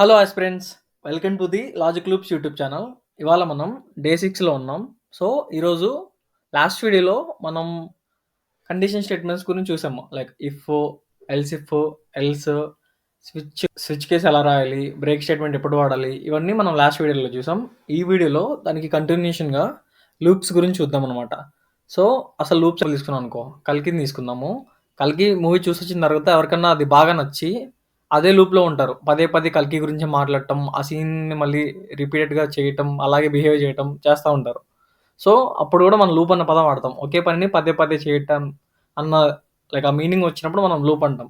Hello aspirants, welcome to the logic loops YouTube channel. ఇవాళ మనం day 6లో ఉన్నాం. So ఈరోజు లాస్ట్ వీడియోలో మనం కండిషన్ స్టేట్మెంట్స్ గురించి చూసాము. Like if, else if, else, switch case ఎలా రాయాలి, బ్రేక్ స్టేట్మెంట్ ఎప్పుడు వాడాలి, ఇవన్నీ మనం లాస్ట్ వీడియోలో చూసాం. ఈ వీడియోలో దానికి కంటిన్యూషన్గా లూప్స్ గురించి చూద్దాం అనమాట. సో అసలు లూప్స్ తీసుకున్నాం అనుకో, కల్కిని తీసుకుందాము. కల్కి మూవీ చూసి వచ్చిన తర్వాత ఎవరికన్నా అది బాగా నచ్చి అదే లూప్లో ఉంటారు. పదే పదే కల్కి గురించి మాట్లాడటం, ఆ సీన్ని మళ్ళీ రిపీటెడ్గా చేయటం, అలాగే బిహేవ్ చేయటం చేస్తూ ఉంటారు. సో అప్పుడు కూడా మనం లూప్ అన్న పదం వాడతాం. ఒకే పనిని పదే పదే చేయటం అన్న లైక్ ఆ మీనింగ్ వచ్చినప్పుడు మనం లూప్ అంటాం.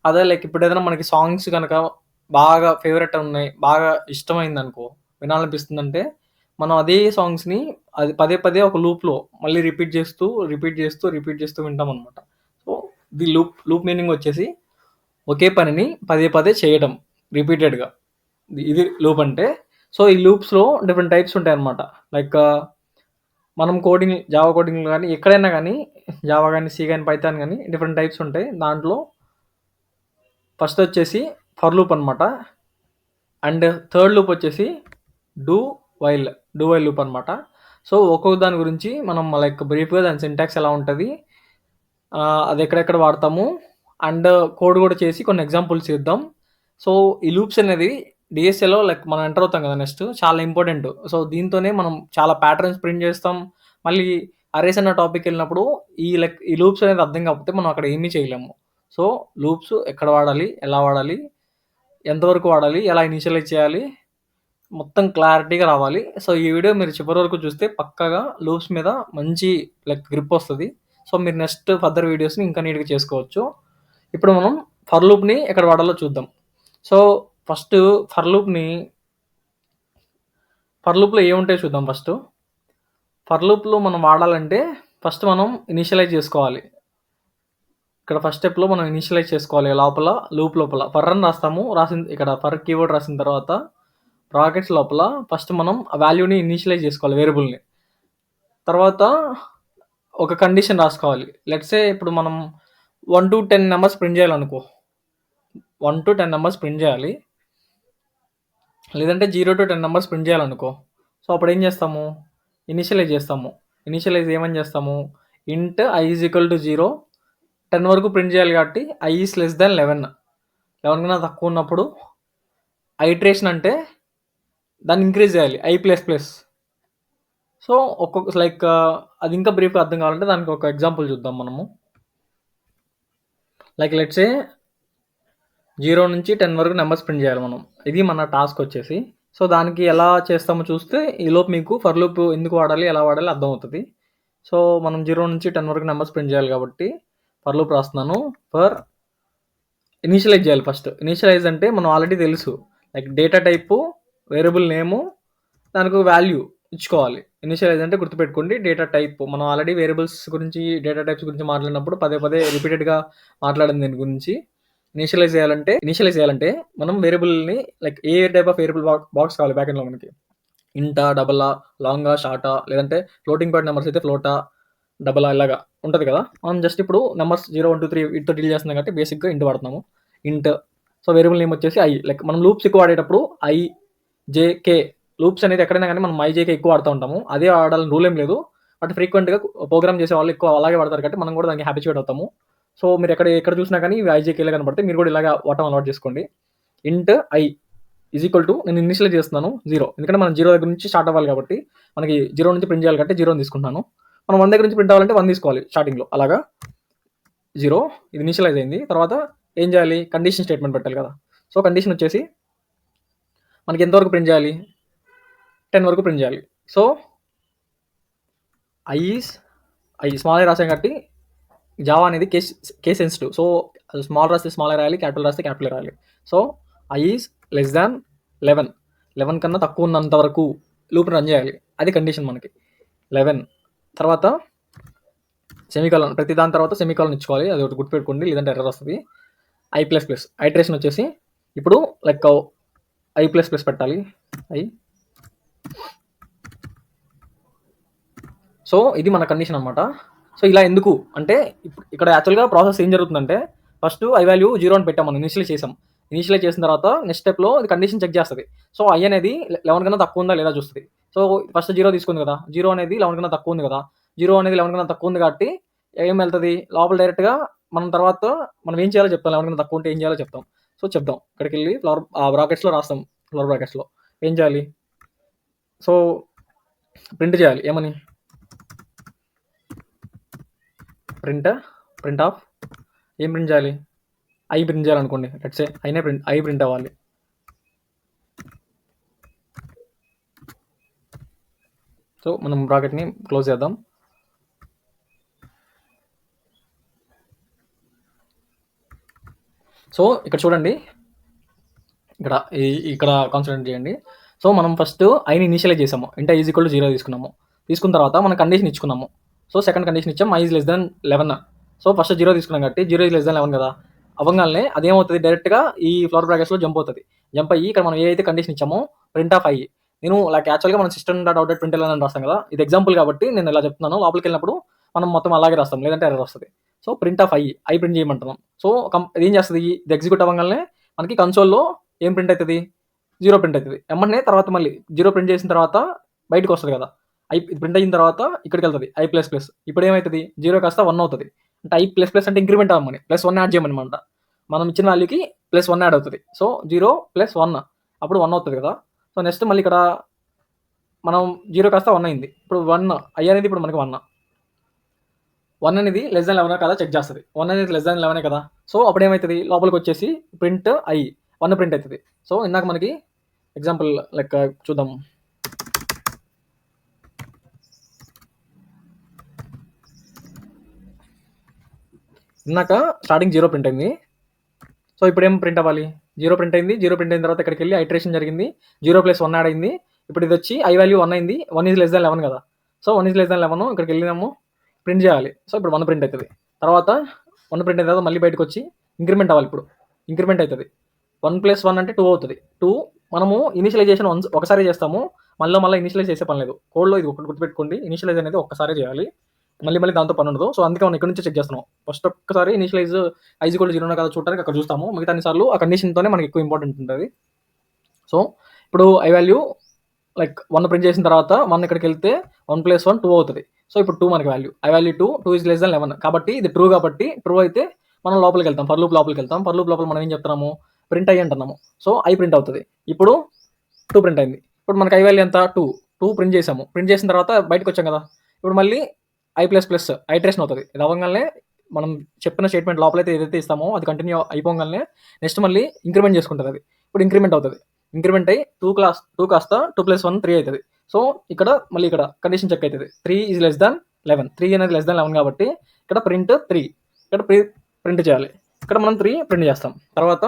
అదే లైక్ ఇప్పుడు ఏదైనా మనకి సాంగ్స్ కనుక బాగా ఫేవరెట్ ఉన్నాయి, బాగా ఇష్టమైంది అనుకో, వినాలనిపిస్తుందంటే మనం అదే సాంగ్స్ని అది పదే పదే ఒక లూప్లో మళ్ళీ రిపీట్ చేస్తూ వింటాం అనమాట. సో ది లూప్ మీనింగ్ వచ్చేసి ఒకే పనిని పదే పదే చేయడం రిపీటెడ్గా, ఇది లూప్ అంటే. సో ఈ లూప్స్లో డిఫరెంట్ టైప్స్ ఉంటాయి అన్నమాట. లైక్ మనం జావా కోడింగ్ కానీ ఎక్కడైనా కానీ, జావా కానీ, సి కానీ, పైథాన్ కానీ డిఫరెంట్ టైప్స్ ఉంటాయి. దాంట్లో ఫస్ట్ వచ్చేసి ఫర్ లూప్ అనమాట. అండ్ థర్డ్ లూప్ వచ్చేసి డూ వైల్ లూప్ అనమాట. సో ఒక్కొక్క దాని గురించి మనం లైక్ బ్రీఫ్గా దాని సింటాక్స్ ఎలా ఉంటుంది, అది ఎక్కడెక్కడ వాడతాము, అండ్ కోడ్ కూడా చేసి కొన్ని ఎగ్జాంపుల్స్ చేద్దాం. సో ఈ లూప్స్ అనేది డిఎస్ఏలో లైక్ మనం ఎంటర్ అవుతాం కదా, నెక్స్ట్ చాలా ఇంపార్టెంట్. సో దీంతోనే మనం చాలా ప్యాటర్న్స్ ప్రింట్ చేస్తాం. మళ్ళీ అరేస్ అన్న టాపిక్ వెళ్ళినప్పుడు ఈ లూప్స్ అనేది అర్థం కాకపోతే మనం అక్కడ ఏమీ చేయలేము. సో లూప్స్ ఎక్కడ వాడాలి, ఎలా వాడాలి, ఎంతవరకు వాడాలి, ఎలా ఇనిషియలైజ్ చేయాలి, మొత్తం క్లారిటీగా రావాలి. సో ఈ వీడియో మీరు చివరి వరకు చూస్తే పక్కాగా లూప్స్ మీద మంచి లైక్ గ్రిప్ వస్తుంది. సో మీరు నెక్స్ట్ ఫర్దర్ వీడియోస్ని ఇంకా నీట్గా చేసుకోవచ్చు. ఇప్పుడు మనం ఫర్ లూప్ని ఎక్కడ వాడాలో చూద్దాం. సో ఫస్ట్ ఫర్ లూప్లో ఏముంటాయో చూద్దాం. ఫర్ లూప్లో మనం వాడాలంటే ఫస్ట్ మనం ఇనిషియలైజ్ చేసుకోవాలి. ఇక్కడ ఫస్ట్ స్టెప్లో మనం ఇనిషియలైజ్ చేసుకోవాలి. లూప్ లోపల ఫర్ అని ఇక్కడ ఫర్ కీవర్డ్ రాసిన తర్వాత బ్రాకెట్స్ లోపల ఫస్ట్ మనం ఆ వాల్యూని ఇనిషియలైజ్ చేసుకోవాలి, వేరియబుల్ని. తర్వాత ఒక కండిషన్ రాసుకోవాలి. లెట్సే ఇప్పుడు మనం 1 to 10 నెంబర్స్ ప్రింట్ చేయాలనుకో, 1 to 10 నెంబర్స్ ప్రింట్ చేయాలి, లేదంటే 0 to 10 నెంబర్స్ ప్రింట్ చేయాలనుకో. సో అప్పుడు ఏం చేస్తాము, ఇనిషియలైజ్ చేస్తాము. ఏమని చేస్తాము, ఇంట్ i ఈజ్ ఈక్వల్ టు 0, 10 వరకు ప్రింట్ చేయాలి కాబట్టి i ఈజ్ లెస్ దాన్ 11 కన్నా తక్కువ ఉన్నప్పుడు ఐట్రేషన్ అంటే దాన్ని ఇంక్రీజ్ చేయాలి, i++. సో ఒక్కొక్క లైక్ అది ఇంకా బ్రీఫ్గా అర్థం కావాలంటే దానికి ఒక ఎగ్జాంపుల్ చూద్దాం మనము. లైక్ లెట్సే 0 నుంచి 10 వరకు నెంబర్స్ ప్రింట్ చేయాలి మనం. ఇది మన టాస్క్ వచ్చేసి. సో దానికి ఎలా చేస్తామో చూస్తే ఈలోపు మీకు ఫర్ లూప్ ఎందుకు వాడాలి, ఎలా వాడాలి అర్థమవుతుంది. సో మనం 0 నుంచి 10 వరకు నెంబర్స్ ప్రింట్ చేయాలి కాబట్టి ఫర్ లూప్ రాస్తున్నాను. ఇనిషియలైజ్ చేయాలి. ఫస్ట్ ఇనిషియలైజ్ అంటే మనం ఆల్రెడీ తెలుసు, లైక్ డేటా టైపు, వేరియబుల్ నేము, దానికి వాల్యూ ఇచ్చుకోవాలి. ఇనిషియలైజ్ అంటే గుర్తుపెట్టుకోండి, డేటా టైప్. మనం ఆల్రెడీ వేరియబుల్స్ గురించి, డేటా టైప్స్ గురించి మాట్లాడినప్పుడు పదే పదే రిపీటెడ్గా మాట్లాడింది దీని గురించి. ఇనిషియలైజ్ చేయాలంటే మనం వేరియబుల్ని like A type of variable box కావాలి బ్యాకెండ్లో మనకి, ఇంటా, డబలా, లాంగా, షార్టా, లేదంటే ఫ్లోటింగ్ పాయింట్ నెంబర్స్ అయితే ఫ్లోటా, డబలా ఇలాగా ఉంటుంది కదా. మనం జస్ట్ ఇప్పుడు నెంబర్స్ 0, 1, 2, 3 వీటితో డీల్ చేస్తున్నాం కాబట్టి బేసిక్గా ఇంట్ వాడుతున్నాము. ఇంట్. సో వేరియబుల్ నేమ్ వచ్చేసి ఐ. లైక్ మనం లూప్స్ ఎక్కువ వాడేటప్పుడు IJK లూప్స్ అనేది ఎక్కడైనా కానీ మనం IJK ఎక్కువ వాడుతూ ఉంటాము. అదే వాడాలని రూల్ ఏం లేదు, బట్ ఫ్రీక్వెంట్గా ప్రోగ్రామ్ చేసే వాళ్ళు ఎక్కువ అలాగే వాడతారు కాబట్టి మనం కూడా దానికి హ్యాబిచువేట్ అవుతాము. సో మీరు ఎక్కడ చూసినా కానీ IJKలే కనబడితే మీరు కూడా ఇలాగా వాడటం అలవాటు చేసుకోండి. ఇంట్ i ఈజ్ ఈక్వల్ టు, నేను ఇనిషియలైజ్ చేస్తున్నాను 0, ఎందుకంటే మనం 0 దగ్గర నుంచి స్టార్ట్ అవ్వాలి కాబట్టి మనకి 0 నుంచి ప్రింట్ చేయాలి కాబట్టి 0 తీసుకుంటున్నాను. మనం 1 దగ్గర నుంచి ప్రింట్ అవ్వాలంటే 1 తీసుకోవాలి స్టార్టింగ్లో. అలాగా 0 ఇది ఇనిషియలైజ్ అయింది. తర్వాత ఏం చేయాలి, కండిషన్ స్టేట్మెంట్ పెట్టాలి కదా. సో కండిషన్ వచ్చేసి మనకి ఎంతవరకు ప్రింట్ చేయాలి, 10 వరకు ప్రింట్ చేయాలి. సో ఐ స్మాల్ ఐ రాసాం కాబట్టి జావా అనేది కేస్ సెన్సిటివ్. సో స్మాల్ రాస్తే స్మాల్ ఐ రాయాలి, క్యాపిటల్ రాస్తే క్యాపిటల్ రాయాలి. So i is less than 11 కన్నా తక్కువ ఉన్నంత వరకు లూప్ రన్ చేయాలి. అది కండిషన్ మనకి. 11 తర్వాత సెమీకాలన్, ప్రతి దాని తర్వాత సెమీకాలన్ ఇచ్చుకోవాలి. అది ఒకటి గుర్తుపెట్టుకోండి, లేదంటే ఎర్రర్ వస్తుంది. i++, ఐట్రేషన్ వచ్చేసి ఇప్పుడు లైక్ i++ పెట్టాలి. సో ఇది మన కండిషన్ అనమాట. సో ఇలా ఎందుకు అంటే, ఇక్కడ యాక్చువల్గా ప్రాసెస్ ఏం జరుగుతుందంటే, ఫస్ట్ i వాల్యూ 0 అని పెట్టాం, మనం ఇనిషియలైజ్ చేసాం. ఇనిషియలైజ్ చేసిన తర్వాత నెక్స్ట్ స్టెప్‌లో అది కండిషన్ చెక్ చేస్తది. సో, i అనేది 11 కన్నా తక్కువ ఉందా లేదా చూస్తది. సో, ఫస్ట్ 0 తీసుకుంది కదా! 0 అనేది 11 కన్నా తక్కువ ఉంది కదా! 0 అనేది 11 కన్నా తక్కువ ఉంది కాబట్టి ఏమెళ్తది లోపల డైరెక్ట్‌గా మనం తర్వాత మనం ఏం చేయాలో చెప్తాం. 11 కన్నా తక్కువ ఉంటే ఏం చేయాలో చెప్తాం. సో, చెప్దాం. ఇక్కడికెళ్ళి బ్రాకెట్స్‌లో రాస్తాం. ఫ్లోర్ బ్రాకెట్స్‌లో. ఏం చేయాలి? సో, ప్రింట్ చేయాలి. ఏమని? ప్రింట్ ఆఫ్ ఏం ప్రింట్ చేయాలి? i ప్రింట్ చేయాలనుకోండి. లెట్స్ సే i ప్రింట్ అవ్వాలి. సో, మనం బ్రాకెట్‌ని క్లోజ్ చేద్దాం. సో, ఇక్కడ చూడండి. ఇక్కడ కాన్సంట్రేట్ చేయండి. సో, మనం ఫస్ట్ iని ఇనిషియలైజ్ చేసాము. ఇంట్ i 0 తీసుకున్నాము. తీసుకున్న తర్వాత మనం కండిషన్ ఇచ్చుకున్నాము. సో, సెకండ్ కండిషన్ ఇచ్చాం i 11. సో, ఫస్ట్ 0 తీసుకున్నాం కాబట్టి 0 11 కదా! అవ్వంగాల్నే అదేమవుతది డైరెక్ట్‌గా ఈ ఫ్లోర్ బ్రాకెట్స్‌లో జంప్ అవుతది. జంప్ అయ్యి ఇక్కడ మనం ఏదైతే కండిషన్ ఇచ్చామో ప్రింట్ ఆఫ్ i. నేను యాక్చువల్‌గా మనం system.out.println అని రాస్తాం కదా! ఇది ఎగ్జాంపుల్ కాబట్టి నేను ఇలా చెప్తున్నాను. లోపలికెళ్ళినప్పుడు మనం మొత్తం అలాగే రాస్తాం. లేదంటే ఎర్రర్ వస్తది. So, print of i print చేయమంటున్నాం. సో, ఇదేం చేస్తది? ఇది ఎగ్జిక్యూట్ అవ్వంగాల్నే మనకి కన్సోల్‌లో ఏం ప్రింట్ అవుతది? 0 ప్రింట్ అవుతది. ఎమ్మటనే తర్వాత మళ్ళీ 0 ప్రింట్ చేసిన తర్వాత బయటకొస్తది కదా! ప్రింట్ అయిన తర్వాత ఇక్కడికెళ్తది i++. ఇప్పుడేమైతది? 0 కాస్త 1 అవుతది. అంటే i++ అంటే ఇంక్రిమెంట్ అవ్వమని. +1 యాడ్ చేయమనమాట. మనం ఇచ్చిన వాల్యూకి +1 యాడ్ అవుతది. సో, 0 + 1 అప్పుడు 1 అవుతది కదా! సో, నెక్స్ట్ మళ్ళీ ఇక్కడ మనం 0 కాస్త 1 అయింది. ఇప్పుడు 1 i అనేది ఇప్పుడు మనకి 1. 1 అనేది <11 కదా చెక్ చేస్తది. 1 అనేది <11 కదా! సో, అప్పుడేమైతది? లోపలికొచ్చేసి ప్రింట్ i 1 ప్రింట్ అయితది. సో, ఇందాక మనకి ఎగ్జాంపుల్ లెక్క చూద్దాం. ఇందాక స్టార్టింగ్ 0 ప్రింట్ అయింది. సో, ఇప్పుడేం ప్రింట్ అవ్వాలి? 0 ప్రింట్ అయింది. 0 ప్రింట్ అయిన తర్వాత ఇక్కడికెళ్ళి ఐటరేషన్ జరిగింది. 0 + 1 యాడ్ అయింది. ఇప్పుడు ఇదొచ్చి i వాల్యూ 1 అయింది. 1 ఈజ్ <11 కదా! సో, 1 ఈజ్ <11 ఇక్కడికెళ్ళినాము ప్రింట్ చేయాలి. సో, ఇప్పుడు 1 ప్రింట్ అయితది. తర్వాత 1 ప్రింట్ అయిన తర్వాత మళ్ళీ బయటకొచ్చి ఇంక్రిమెంట్ అవ్వాలి ఇప్పుడు. ఇంక్రిమెంట్ అయితది. 1 + 1 అంటే 2 అవుతది. 2 మనము ఇనిషియలైజేషన్ ఒకసారే చేస్తాము. మళ్ళా ఇనిషియలైజ్ చేసే పని లేదు. కోడ్‌లో ఇది ఒకటి గుర్తుపెట్టుకోండి. ఇనిషియలైజ్ అనేది ఒక్కసారే చేయాలి. మళ్ళీ దాంతో పని ఉండదు. సో, అందుకే మనం ఇక్కడి నుంచే చెక్ చేస్తున్నాం. ఫస్ట్ ఒక్కసారి ఇనిషియలైజ్ i 0 కదా చూడడానికి అక్కడ చూస్తాము. మిగతా అన్ని సార్లు ఆ కండిషన్‌తోనే మనకి ఎక్కువ ఇంపార్టెంట్ ఉంటది. సో, ఇప్పుడు i వాల్యూ 1 ప్రింట్ చేసిన తర్వాత 1 ఇక్కడికెళ్తే 1 + 1 2 అవుతది. సో, ఇప్పుడు 2 మనకి వాల్యూ. i వాల్యూ 2 ఈజ్ <11 కాబట్టి ఇది ట్రూ కాబట్టి ట్రూ అయితే మనం లోపలికెళ్తాం. ఫర్ లూప్ లోపలికెళ్తాం. ఫర్ లూప్ లోపల మనం ఏం చెప్తున్నాము? ప్రింట్ i అంటున్నాము. సో, i ప్రింట్ అవుతది. ఇప్పుడు 2 ప్రింట్ అయింది. ఇప్పుడు మనకి i వాల్యూ ఎంత? 2 ప్రింట్ చేసాము. ప్రింట్ చేసిన తర్వాత బయటకొచ్చాం కదా! ఇప్పుడు మళ్ళీ i++ ఐటరేషన్ అవుతది. ఇది అవ్వంగాల్నే మనం చెప్పిన స్టేట్మెంట్ లోపలైతే ఏదైతే ఇస్తామో అది కంటిన్యూ అయిపోగాల్నే నెక్స్ట్ మళ్ళీ ఇంక్రిమెంట్ చేసుకుంటది అది. ఇప్పుడు ఇంక్రిమెంట్ అవుతది. ఇంక్రిమెంట్ అయ్యి 2 కాస్త 2 + 1 3 అయితది. సో, ఇక్కడ కండిషన్ చెక్ అయితది. 3 ఈజ్ <11. 3 అనేది <11 కాబట్టి ఇక్కడ ప్రింట్ 3. ఇక్కడ ప్రింట్ చేయాలి. ఇక్కడ మనం 3 ప్రింట్ చేస్తాం. తర్వాత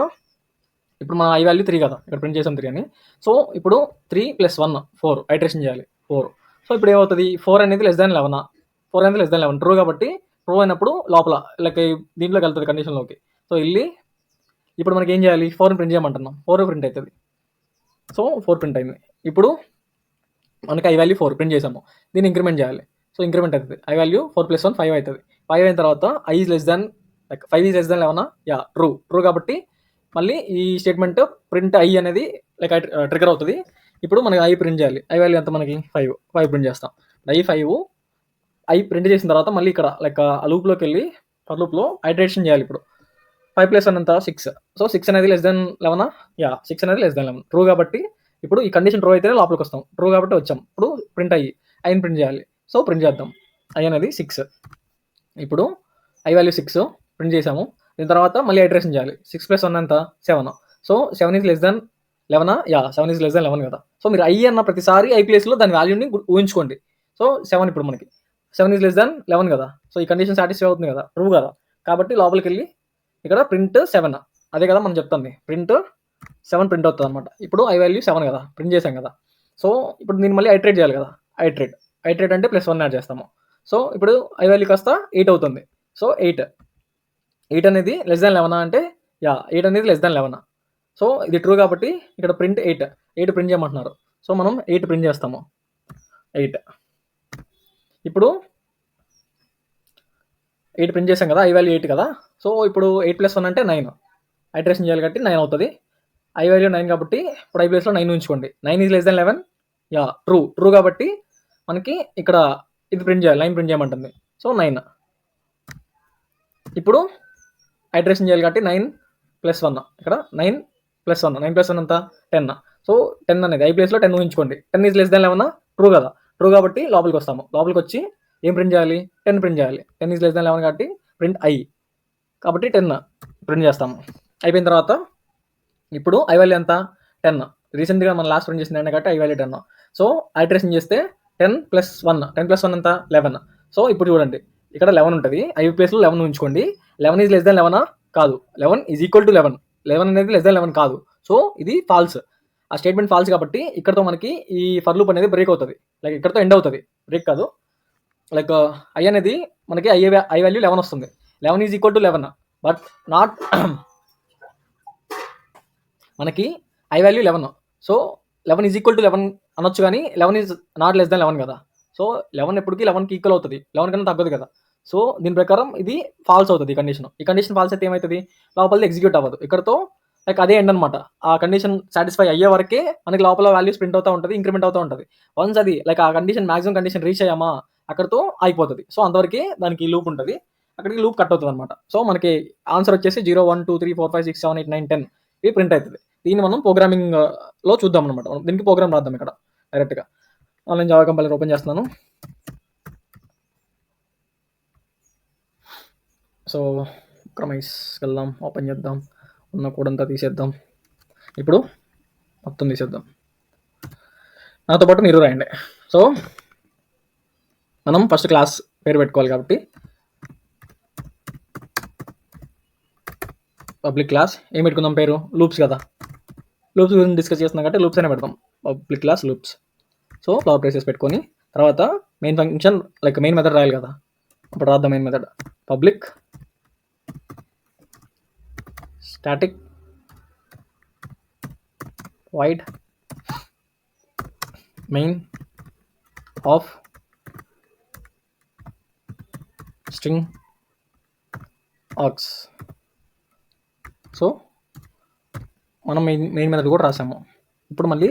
ఇప్పుడు మన i వాల్యూ 3 కదా! ఇక్కడ ప్రింట్ చేసాం 3 అని. సో, ఇప్పుడు 3 + 1 4 ఐటరేషన్ చేయాలి. 4. సో, ఇప్పుడు ఏమవుతది? 4 అనేది <11. 4 అనేది <11 ట్రూ కాబట్టి ట్రూ అయినప్పుడు లోపల దీంట్లోకి వెళ్తది కండిషన్‌లోకి. సో, ఇప్పుడు మనకి ఏం చేయాలి? 4ని ప్రింట్ చేయమంటున్నాం. 4 ప్రింట్ అయితది. సో, 4 ప్రింట్ అయింది. ఇప్పుడు మనకి i వాల్యూ 4 ప్రింట్ చేసాము. దీన్ని ఇంక్రిమెంట్ చేయాలి. సో, ఇంక్రిమెంట్ అయితది. i వాల్యూ 4 + 1 5 అయితది. 5 అయిన తర్వాత i is <11 5 is <11 yeah! True కాబట్టి మళ్ళీ ఈ స్టేట్మెంట్ ప్రింట్ i అనేది ట్రిగ్గర్ అవుతది. ఇప్పుడు మనకి i ప్రింట్ చేయాలి. i వాల్యూ ఎంత మనకి 5 ప్రింట్ చేస్తాం. i ప్రింట్ చేసిన తర్వాత మళ్ళీ ఇక్కడ ఆ లూప్‌లోకెళ్ళి ఫర్ లూప్‌లో ఐటరేషన్ చేయాలి ఇప్పుడు. 5 + 1 ఎంత? 6. సో, 6 అనేది <11 యాహ్! 6 అనేది <11 ట్రూ కాబట్టి ఇప్పుడు ఈ కండిషన్ ట్రూ అయితేనే లోపలికొస్తాం. ట్రూ కాబట్టి వచ్చాం. ఇప్పుడు ప్రింట్ iని ప్రింట్ చేయాలి. సో, ప్రింట్ చేద్దాం. i అనేది 6. ఇప్పుడు i వాల్యూ 6 ప్రింట్ చేసాము. దీని తర్వాత మళ్ళీ ఐటరేషన్ చేయాలి. 6 + 1 ఎంత? 7. So, 7 is <11 yeah! 7 ఈజ్ <11 కదా! సో, మీరు i అన్న ప్రతిసారి i ప్లేస్‌లో దాని వాల్యూని ఊహించుకోండి. సో, 7 ఇప్పుడు మనకి. 7 ఈజ్ <11 కదా! సో, ఈ కండిషన్ సాటిస్ఫై అవుతుంది కదా! ట్రూ కదా! కాబట్టి లోపలికెళ్ళి ఇక్కడ ప్రింట్ 7 అదే కదా మనం చెప్తుంది. ప్రింట్ 7 ప్రింట్ అవుతదనమాట. ఇప్పుడు i వాల్యూ 7 కదా! ప్రింట్ చేసాం కదా! సో, ఇప్పుడు దీన్ని మళ్ళీ ఐటరేట్ చేయాలి కదా! ఐటరేట్ అంటే +1 యాడ్ చేస్తాము. సో, ఇప్పుడు i వాల్యూ కాస్త 8 అవుతుంది. సో, 8 అనేది <11 అంటే యాహ్! 8 అనేది <11. సో, ఇది ట్రూ కాబట్టి ఇక్కడ ప్రింట్ 8 ప్రింట్ చేయమంటున్నారు. సో, మనం 8 ప్రింట్ చేస్తాము. 8 ఇప్పుడు 8 ప్రింట్ చేసాం కదా! i వాల్యూ 8 కదా! సో, ఇప్పుడు 8 + 1 అంటే 9. ఐటరేషన్ చేయాలి కాబట్టి 9 అవుతుంది. ఐ వాల్యూ 9 కాబట్టి ఇప్పుడు ఐ ప్లేస్లో 9 ఉంచుకోండి. 9 is less than 11. Yeah true కాబట్టి మనకి ఇక్కడ ఇది ప్రింట్ చేయాలి, 9 ప్రింట్ చేయమంటుంది. సో 9. ఇప్పుడు ఐటరేషన్ చేయాలి కాబట్టి 9 + 1 ఇక్కడ 9 + 1 9 + 1 ఎంత 10. సో 10 అనేది ఐ ప్లేస్లో 10 ఊహించుకోండి. 10 ఈజ్ లెస్ దెన్ 11 ట్రూ కదా. ట్రూ కాబట్టి లోపలికి వస్తాము. లోపలికి వచ్చి ఏం ప్రింట్ చేయాలి? 10 ప్రింట్ చేయాలి. 10 ఈజ్ లెస్ దెన్ 11 కాబట్టి ప్రింట్ ఐ కాబట్టి 10 ప్రింట్ చేస్తాము. అయిపోయిన తర్వాత ఇప్పుడు ఐ వాల్యూ ఎంత 10. రీసెంట్గా మనం లాస్ట్ ప్రింట్ చేసింది కాబట్టి ఐ వాల్యూ 10. సో ఐటరేషన్ చేస్తే 10 + 1 10 + 1 ఎంత 11. సో ఇప్పుడు చూడండి ఇక్కడ 11 ఉంటుంది. ఐ ప్లేస్లో 11 ఉంచుకోండి. 11 ఈజ్ లెస్ దెన్ 11 కాదు. 11 ఈజ్ ఈక్వల్ టు 11. 11 అనేది లెస్ దెన్ 11 కాదు. సో ఇది ఫాల్స్. ఆ స్టేట్మెంట్ ఫాల్స్ కాబట్టి ఇక్కడతో మనకి ఈ ఫర్ లూప్ అనేది బ్రేక్ అవుతుంది. లైక్ ఇక్కడతో ఎండ్ అవుతుంది, బ్రేక్ కాదు. లైక్ ఐ అనేది మనకి ఐ వాల్యూ 11 వస్తుంది. 11 is equal to 11 but not మనకి I value 11. So 11 is equal to 11 అనొచ్చు కానీ 11 ఈజ్ నాట్ లెస్ దెన్ 11 కదా. సో 11 ఎప్పటికీ 11కి ఈక్వల్ అవుతుంది, 11 కన్నా తగ్గదు కదా. సో దీని ప్రకారం ఇది ఫాల్స్ అవుతుంది ఈ కండిషన్ ఫాల్స్ అయితే ఏమవుతుంది, లోపలిది ఎగ్జిక్యూట్ అవ్వదు. ఇక్కడతో లైక్ అదే ఎండ్ అనమాట. ఆ కండిషన్ సాటిస్ఫై అయ్యే వరకే మనకి లోపల వాల్యూస్ ప్రింట్ అవుతూ ఉంటుంది, ఇంక్రిమెంట్ అవుతూ ఉంటుంది. వన్స్ అది లైక్ ఆ కండిషన్ మ్యాక్సిమం కండిషన్ రీచ్ అయ్యామా అక్కడతో అయిపోతుంది. సో అంతవరకే దానికి లూప్ ఉంటుంది, అక్కడికి లూప్ కట్ అవుతుంది అనమాట. సో మనకి ఆన్సర్ వచ్చేసి 0 1 2 3 4 5 6 7 8 9 10 ఇవి ప్రింట్ అవుతుంది. దీన్ని మనం ప్రోగ్రామింగ్ లో చూద్దాం అనమాట. దీనికి ప్రోగ్రామ్ రాద్దాం ఇక్కడ డైరెక్ట్గా. ఆన్లైన్ జావా కంపైలర్ ఓపెన్ చేస్తున్నాను. సో క్రమైస్కి వెళ్దాం, ఓపెన్ చేద్దాం, ఉన్న కోడ్ అంతా తీసేద్దాం. ఇప్పుడు మొత్తం తీసేద్దాం, నాతో పాటు మీరు రాయండి. సో మనం ఫస్ట్ క్లాస్ పేరు పెట్టుకోవాలి కాబట్టి పబ్లిక్ క్లాస్ ఏం పెట్టుకుందాం పేరు? లూప్స్ కదా. లూప్స్ గురించి డిస్కస్ చేస్తున్నాం కాబట్టి లూప్స్ అనే పెడతాం, public class loops. So flower places పెట్టుకొని తర్వాత main function like main method రాయాలి కదా. అప్పుడు రాద్దాం main method public static void main of string args. So మనం మెయిన్ మెథడ్ కూడా రాసాము. ఇప్పుడు మళ్ళీ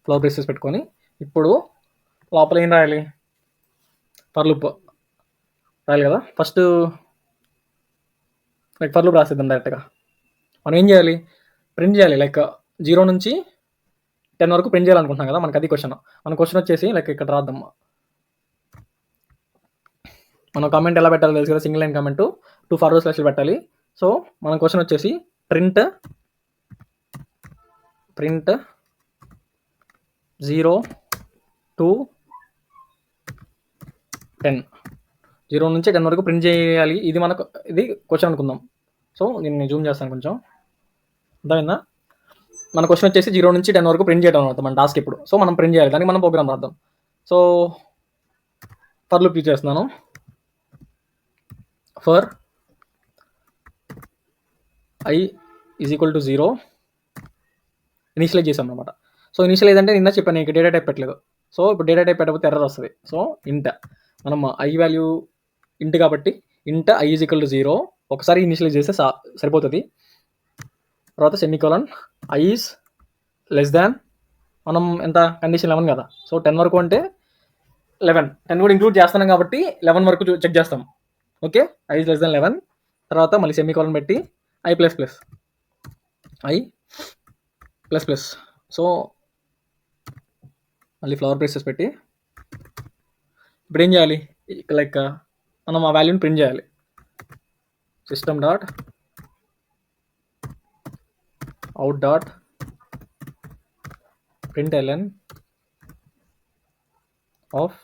ఫ్లవర్ బ్రేసెస్ పెట్టుకొని ఇప్పుడు లోపల ఏం రాయాలి? ఫర్ లూప్ రాయాలి కదా. ఫస్ట్ లైక్ ఫర్ లూప్ రాసేద్దాం డైరెక్ట్గా. మనం ఏం చేయాలి? ప్రింట్ చేయాలి. లైక్ 0 నుంచి 10 వరకు ప్రింట్ చేయాలనుకుంటున్నాం కదా. మనకు అది క్వశ్చన్. మన క్వశ్చన్ వచ్చేసి లైక్ ఇక్కడ రాద్దాం. మనం కామెంట్ ఎలా పెట్టాలో తెలుసు కదా, సింగిల్ లైన్ కామెంట్ 2 ఫార్వర్డ్ స్లాష్లు పెట్టాలి. సో మన క్వశ్చన్ వచ్చేసి ప్రింట్ 0 to 10 0 నుంచి 10 వరకు ప్రింట్ చేయాలి. ఇది మనకు ఇది క్వశ్చన్ అనుకుందాం. సో నేను జూమ్ చేస్తాను కొంచెం, అర్థమైందా? మన క్వశ్చన్ వచ్చేసి 0 నుంచి 10 వరకు ప్రింట్ చేయడం అవుతుంది మన టాస్క్ ఇప్పుడు. సో మనం ప్రింట్ చేయాలి, దానికి మనం ప్రోగ్రామ్ రాద్దాం. సో ఫర్ లూప్ యూజ్ చేస్తున్నాను. For i is equal to 0 initialise చేసాం అనమాట. సో ఇనిషియలైజ్ అంటే నిన్న చెప్పాను నీకు డేటా టైప్ పెట్టలేదు. సో ఇప్పుడు డేటా టైప్ పెట్టకపోతే ఎర్రర్ వస్తుంది. సో ఇంట మనం ఐ వాల్యూ ఇంట్ కాబట్టి ఇంట i ఈజ్ ఈక్వల్ టు 0 ఒకసారి ఇనిషియలైజ్ చేస్తే సరిపోతుంది. తర్వాత సెమీకోలన్ i ఈజ్ లెస్ దాన్ మనం ఎంత కండిషన్ 11 కదా. సో 10 వరకు అంటే 10 కూడా ఇంక్లూడ్ చేస్తున్నాం కాబట్టి 11 వరకు చెక్ చేస్తాం. Okay, i is less than 11. తర్వాత మళ్ళీ సెమీకోలన్ పెట్టి i ప్లస్ ప్లస్ సో మళ్ళీ ఫ్లవర్ బ్రేసెస్ పెట్టి ఇప్పుడు ఏం చేయాలి? లైక్ మనం ఆ వాల్యూని ప్రింట్ చేయాలి. System dot out dot println of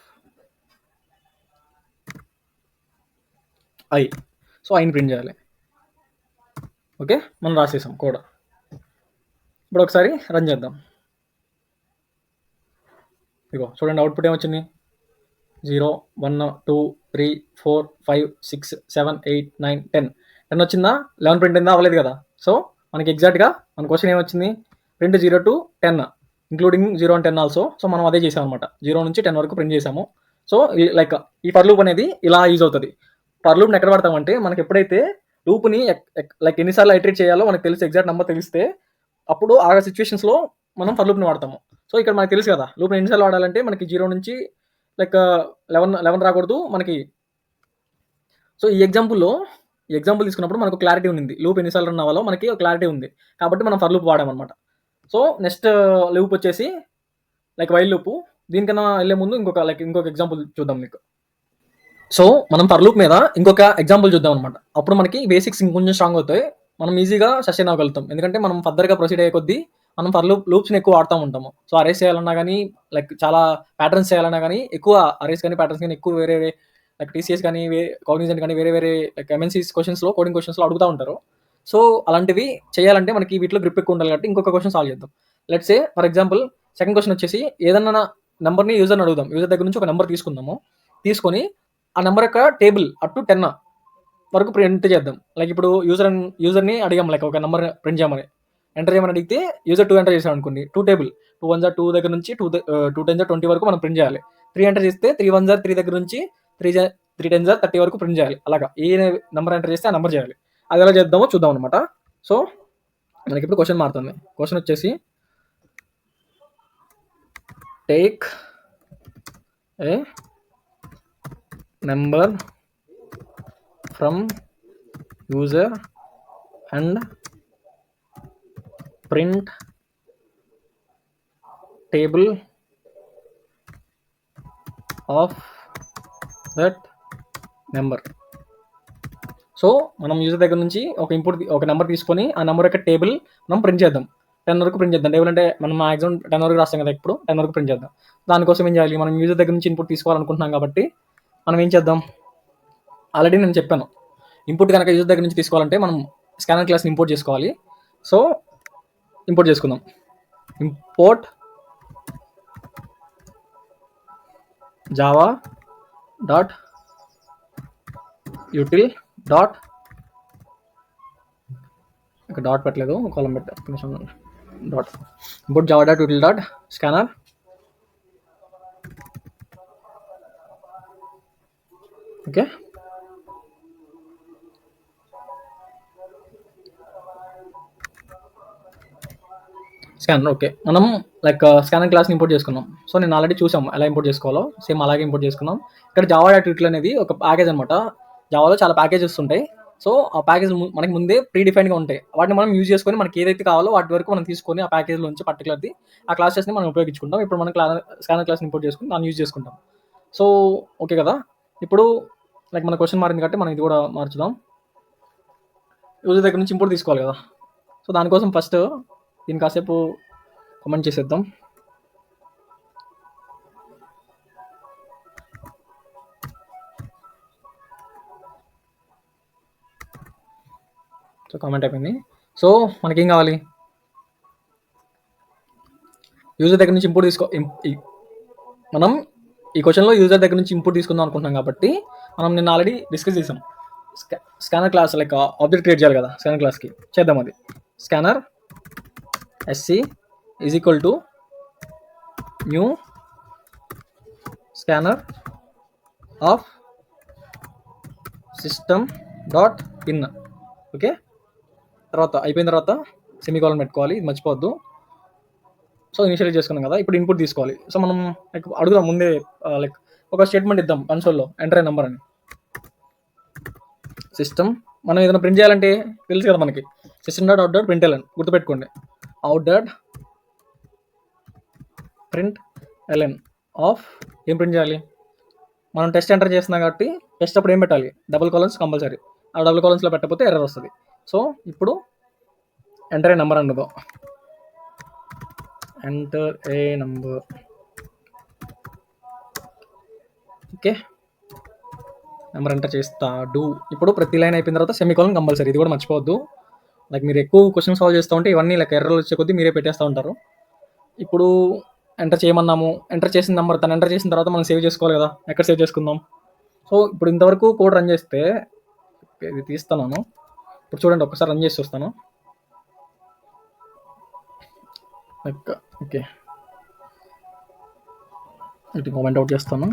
i. So ఐని ప్రింట్ చేయాలి. ఓకే, మనం రాసేసాం కోడ్. ఇప్పుడు ఒకసారి రన్ చేద్దాం. ఇగో చూడండి అవుట్పుట్ ఏమొచ్చింది? 0 1 2 3 4 5 6 7 8 9 10 వచ్చిందా? 11 ప్రింట్ అయిందా? అవ్వలేదు కదా. సో మనకి ఎగ్జాక్ట్గా మన క్వశ్చన్ ఏమొచ్చింది? Print 0 to 10 including 0 and 10 also. So మనం అదే చేసాం అనమాట, 0 నుంచి 10 వరకు ప్రింట్ చేసాము. సో లైక్ ఈ ఫర్ లూప్ అనేది ఇలా యూజ్ అవుతుంది. ఫర్ లూప్ని ఎక్కడ పడతామంటే మనకి ఎప్పుడైతే లూప్ని లైక్ ఎన్నిసార్లు ఐటరేట్ చేయాలో మనకు తెలిసి ఎగ్జాక్ట్ నెంబర్ తెలిస్తే అప్పుడు ఆ సిచ్యువేషన్స్లో మనం ఫర్ లూప్ని వాడతాము. సో ఇక్కడ మనకు తెలుసు కదా లూప్ని ఎన్నిసార్లు వాడాలంటే మనకి 0 నుంచి లైక్ 11 రాకూడదు మనకి. సో ఈ ఎగ్జాంపుల్ తీసుకున్నప్పుడు మనకు క్లారిటీ ఉంది, లూప్ ఎన్నిసార్లు రన్ అవ్వాలో మనకి క్లారిటీ ఉంది కాబట్టి మనం ఫర్ లూప్ వాడామన్నమాట. సో నెక్స్ట్ లూప్ వచ్చేసి లైక్ వైల్ లూప్. దీనికన్నా వెళ్ళే ముందు ఇంకొక ఎగ్జాంపుల్ చూద్దాం మీకు. సో మనం ఫర్ లూప్ మీద ఇంకొక ఎగ్జాంపుల్ చూద్దాం అనమాట. అప్పుడు మనకి బేసిక్స్ ఇంకొంచెం స్ట్రాంగ్ అవుతాయి, మనం ఈజీగా సస్టైన్ అవ్వగలుగుతాం. ఎందుకంటే మనం ఫర్దర్గా ప్రొసీడ్ అయ్యే కొద్దీ మనం ఫర్ లూప్స్ని ఎక్కువ వాడుతూ ఉంటాము. సో అరేస్ చేయాలన్నా కానీ లైక్ చాలా ప్యాటర్న్స్ చేయాలన్నా కానీ ఎక్కువ అరేస్ కానీ ప్యాటర్న్స్ కానీ ఎక్కువ వేరే లైక్ టీసీఎస్ కానీ కాగ్నిజెంట్ కానీ వేరే లైక్ ఎంఎన్సీస్ క్వశ్చన్స్లో కోడింగ్ క్వశ్చన్స్లో అడుగుతూ ఉంటారు. సో అలాంటివి చేయాలంటే మనకి వీటిలో గ్రిప్ ఎక్కువ ఉండాలి కాబట్టి ఇంకొక క్వశ్చన్ సాల్వ్ చేద్దాం. Let's say for example second question వచ్చేసి ఏదన్నా నెంబర్ని యూజర్ని అడుగుదాం. యూజర్ దగ్గర నుంచి ఒక నెంబర్ తీసుకొని ఆ నెంబర్ యొక్క టేబుల్ అప్ టు 10 వరకు ప్రింట్ చేద్దాం. లైక్ ఇప్పుడు యూజర్ని అడిగాం లైక్ ఒక నెంబర్ ప్రింట్ చేయమని, ఎంటర్ చేయమని అడిగితే యూజర్ 2 ఎంటర్ చేసాం అనుకోండి, 2 టేబుల్ 2 1 2 దగ్గర నుంచి 2 10 20 వరకు మనం ప్రింట్ చేయాలి. 3 ఎంటర్ చేస్తే 3 1 3 దగ్గర నుంచి 3 10 30 వరకు ప్రింట్ చేయాలి. అలాగా ఏ నెంబర్ ఎంటర్ చేస్తే ఆ నెంబర్ చేయాలి. అది ఎలా చేద్దామో చూద్దాం అనమాట. సో మనకి ఇప్పుడు క్వశ్చన్ మారుతుంది. క్వశ్చన్ వచ్చేసి take a number from user and print table of that number. So మనం యూజర్ దగ్గర నుంచి ఒక నెంబర్ తీసుకొని ఆ నెంబర్ యొక్క టేబుల్ మనం ప్రింట్ చేద్దాం. 10 వరకు ప్రింట్ చేద్దాం. టేబుల్ అంటే మనం మ్యాక్సిమం 10 వరకు రాస్తాం కదా, ఇప్పుడు 10 వరకు ప్రింట్ చేద్దాం. దానికోసం ఏం చేయాలి, మనం యూజర్ దగ్గర నుంచి ఇన్పుట్ తీసుకోవాలనుకుంటున్నాం కాబట్టి మనం ఏం చేద్దాం, ఆల్రెడీ నేను చెప్పాను, ఇన్పుట్ కనుక యూజర్ దగ్గర నుంచి తీసుకోవాలంటే మనం స్కానర్ క్లాస్ని ఇంపోర్ట్ చేసుకోవాలి. సో ఇంపోర్ట్ చేసుకుందాం. Import Java dot util dot ఇక్కడ డాట్ పెట్టలేదు, కాలం పెట్టా dot import Java dot util dot scanner okay. Scanner okay. మనం లైక్ స్కానర్ క్లాస్ని ఇంపోర్ట్ చేసుకున్నాం. సో నేను ఆల్రెడీ చూసాం ఎలా ఇంపోర్ట్ చేసుకోవాలో, సేమ్ అలాగే ఇంపోర్ట్ చేసుకున్నాం. ఇక్కడ జావా డాట్ యూటిల్ అనేది ఒక ప్యాకేజ్ అనమాట. జావాలో చాలా ప్యాకేజెస్ ఉంటాయి. సో ఆ ప్యాకేజ్ మనకి ముందే ప్రీ డిఫైన్గా ఉంటాయి. వాటిని మనం యూజ్ చేసుకొని మనకి ఏదైతే కావాలో వాటి వరకు మనం తీసుకొని ఆ ప్యాకేజ్లోంచి పర్టికులర్ది ఆ క్లాసెస్ని మనం ఉపయోగించుకుంటాం. ఇప్పుడు మనం స్కానర్ క్లాస్ని ఇంపోర్ట్ చేసుకుని దాన్ని యూజ్ చేసుకుంటాం. సో ఓకే కదా. ఇప్పుడు లైక్ మన క్వశ్చన్ మారింది కాబట్టి మనం ఇది కూడా మార్చుదాం. యూజర్ దగ్గర నుంచి ఇంపోర్ట్ తీసుకోవాలి కదా. సో దానికోసం ఫస్ట్ దీన్ని కాసేపు కామెంట్ చేసేద్దాం. సో కామెంట్ అయిపోయింది. సో మనకేం కావాలి, యూజర్ దగ్గర నుంచి ఇంపోర్ట్ మనం ఈ క్వశ్చన్లో యూజర్ దగ్గర నుంచి ఇంపోర్ట్ తీసుకుందాం అనుకుంటున్నాం కాబట్టి మనం నిన్న ఆల్రెడీ డిస్కస్ చేసాం. Scanner class like object create చేయాలి కదా, స్కానర్ క్లాస్కి చేద్దాం. అది scanner SC is equal to new scanner of system dot in. Okay, తర్వాత అయిపోయిన తర్వాత సెమీకోలన్ పెట్టుకోవాలి, ఇది మర్చిపోవద్దు. సో ఇనిషియలైజ్ చేసుకున్నాం కదా, ఇప్పుడు ఇన్పుట్ తీసుకోవాలి. సో మనం లైక్ అడుగుదాం ముందే, లైక్ ఒక స్టేట్మెంట్ ఇద్దాం కన్సోల్లో ఎంటర్ నెంబర్ అని. సిస్టమ్ మనం ఏదైనా ప్రింట్ చేయాలంటే తెలుసు కదా మనకి, system dot out dot print LN గుర్తుపెట్టుకోండి. Out dot print LN of ఏం ప్రింట్ చేయాలి, మనం టెస్ట్ ఎంటర్ చేస్తున్నాం కాబట్టి టెస్ట్ అప్పుడు ఏం పెట్టాలి, డబుల్ కాలమ్స్ కంపల్సరీ. ఆ డబుల్ కాలమ్స్లో పెట్టకపోతే ఎర్రర్ వస్తుంది. సో ఇప్పుడు ఎంటర్ ఏ నెంబర్ అనుకో, enter a number. Okay, number enter చేస్తాడు. ఇప్పుడు ప్రతి లైన్ అయిపోయిన తర్వాత సెమీకోలన్ కంపల్సరీ, ఇది కూడా మర్చిపోవద్దు. లైక్ మీరు ఎక్కువ క్వశ్చన్ సాల్వ్ చేస్తూ ఉంటే ఇవన్నీ లైక్ ఎర్రర్లు వచ్చే కొద్దీ మీరే పెట్టేస్తూ ఉంటారు. ఇప్పుడు ఎంటర్ చేయమన్నాము, ఎంటర్ చేసిన నెంబర్ తను ఎంటర్ చేసిన తర్వాత మనం సేవ్ చేసుకోవాలి కదా, ఎక్కడ సేవ్ చేసుకుందాం. సో ఇప్పుడు ఇంతవరకు కోడ్ రన్ చేస్తే ఇది తీస్తున్నాను. ఇప్పుడు చూడండి, ఒకసారి రన్ చేసి వస్తాను. ఓకే, ఇది కామెంట్ అవుట్ చేస్తాను.